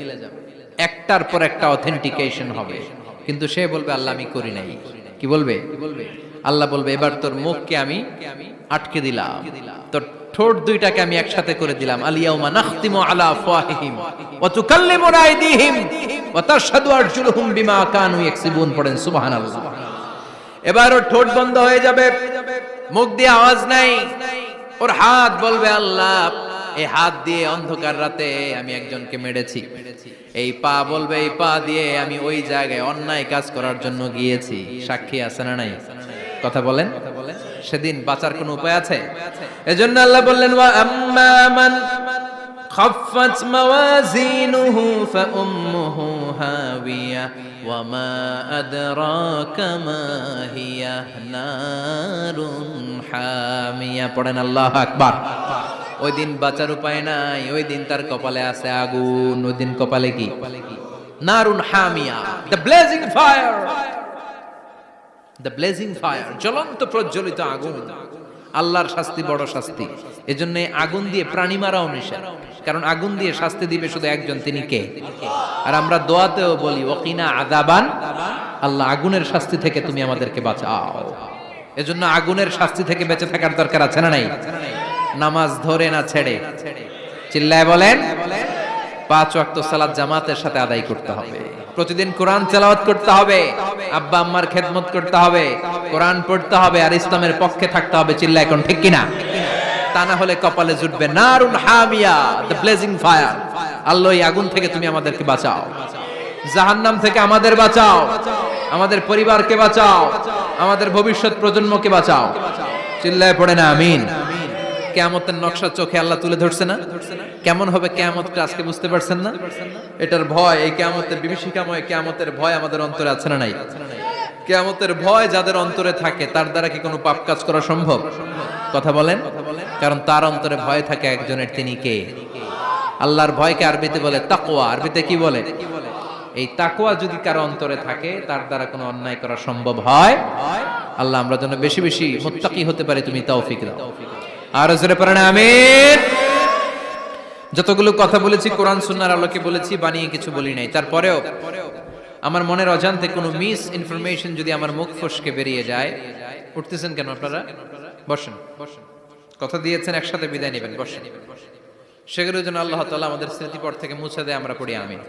একটার পর একটা অথেন্টিকেশন হবে, কিন্তু সে বলবে আল্লাহ আমি করি নাই। কি বলবে? আল্লাহ বলবে এবার তোর মুখকে আমি আটকে দিলাম, তোর ঠোঁট দুইটাকে আমি একসাথে করে দিলাম। আলিয়াউমা নাখতিমু আলা আফওয়াহিহিম ওয়া তুকাল্লিমুনা আইদিহিম ওয়া তাশহাদু আরজুলুহুম বিমা কানু ইয়াকসিবুন। পড়েন সুবহানাল্লাহ। এবার ওর ঠোঁট বন্ধ হয়ে যাবে, মুখ দিয়ে আওয়াজ নাই, ওর হাত বলবে আল্লাহ এই হাত দিয়ে অন্ধকার রাতে আমি একজনকে মেরেছি, এই পা বলবে এই পা দিয়ে আমি ওই জায়গায় অন্যায় কাজ করার জন্য গিয়েছি। সাক্ষী আছে না নাই? কথা বলেন। সেদিন বাঁচার কোনো উপায় আছে? এজন্য আল্লাহ বললেন, ওয়া আম্মা মান খাফফাত মাওয়াজিনুহু ফাউম্মুহু হাবিয়া ওয়া মা আদরাকা মা হিয়া নারুন হামিয়া। পড়েন আল্লাহু আকবার। ওই দিন বাঁচার উপায় নাই, ওই দিন তার কপালে আছে আগুন। ওই দিন কপালে কি? নারুন হামিয়া, the blazing fire, the blazing fire, জ্বলন্ত প্রজ্বলিত আগুন। আল্লাহর শাস্তি বড় শাস্তি। এজন্য আগুন দিয়ে প্রাণী মারাও নিষেধ, কারণ আগুন দিয়ে শাস্তি দিবে শুধু একজন, তিনি কে? আর আমরা দোয়াতেও বলি ওয়াকিনা আযাবান, আল্লাহ আগুনের শাস্তি থেকে তুমি আমাদেরকে বাঁচাও। এজন্য আগুনের শাস্তি থেকে বেঁচে থাকার দরকার আছে না নাই? নামাজ ধরে না ছেড়ে, চিল্লায় বলেন, 5 ওয়াক্ত সালাত জামাতের সাথে আদায় করতে হবে, প্রতিদিন কোরআন তেলাওয়াত করতে হবে, আব্বা আম্মার খেদমত করতে হবে, কোরআন পড়তে হবে, আর ইসলামের পক্ষে থাকতে হবে। চিল্লায় এখন ঠিক কিনা? তা না হলে কপালে জুটবে নারুন হামিয়া, দ্য ব্লেজিং ফায়ার। আল্লাহ এই আগুন থেকে তুমি আমাদেরকে বাঁচাও, জাহান্নাম থেকে আমাদের বাঁচাও, আমাদের পরিবারকে বাঁচাও, আমাদের ভবিষ্যৎ প্রজন্মকে বাঁচাও। চিল্লায় পড়ে না আমিন। কিয়ামতের নকশা চোখে আল্লাহ তুলে ধরছে না? কেমন হবে কিয়ামতটা আজকে বুঝতে পারছেন না? এটার ভয়, এই কিয়ামতের বিভীষিকাময় কিয়ামতের ভয় আমাদের অন্তরে আছে না নাই? কিয়ামতের ভয় যাদের অন্তরে থাকে তার দ্বারা কি কোনো পাপ কাজ করা সম্ভব? কথা বলেন। কারণ তার অন্তরে ভয় থাকে একজনের, তিনি কে? আল্লাহর ভয়কে আরবিতে বলে তাকওয়া। আরবিতে কি বলে? এই তাকওয়া যদি কারো অন্তরে থাকে তার দ্বারা কোনো অন্যায় করা সম্ভব হয়। আল্লাহ আমরা যেন বেশি বেশি মুত্তাকি হতে পারি, তুমি তৌফিক দাও। আর জোরে পড়েন আমিন। যতগুলো কথা বলেছি কোরআন সুন্নাহর আলোকে বলেছি, বানিয়ে কিছু বলি নাই। তারপরেও আমার মনের অজান্তে কোনো মিস ইনফরমেশন যদি আমার মুখ ফসকে বেরিয়ে যায়, উঠতেছেন কেন আপনারা? বসেন, কথা দিয়েছেন একসাথে বিদায় নেবেন, বসেন। সেগুলোর জন্য আল্লাহ তাআলা আমাদের স্মৃতিপট থেকে মুছে দেয়। আমরা পড়ি আমিন।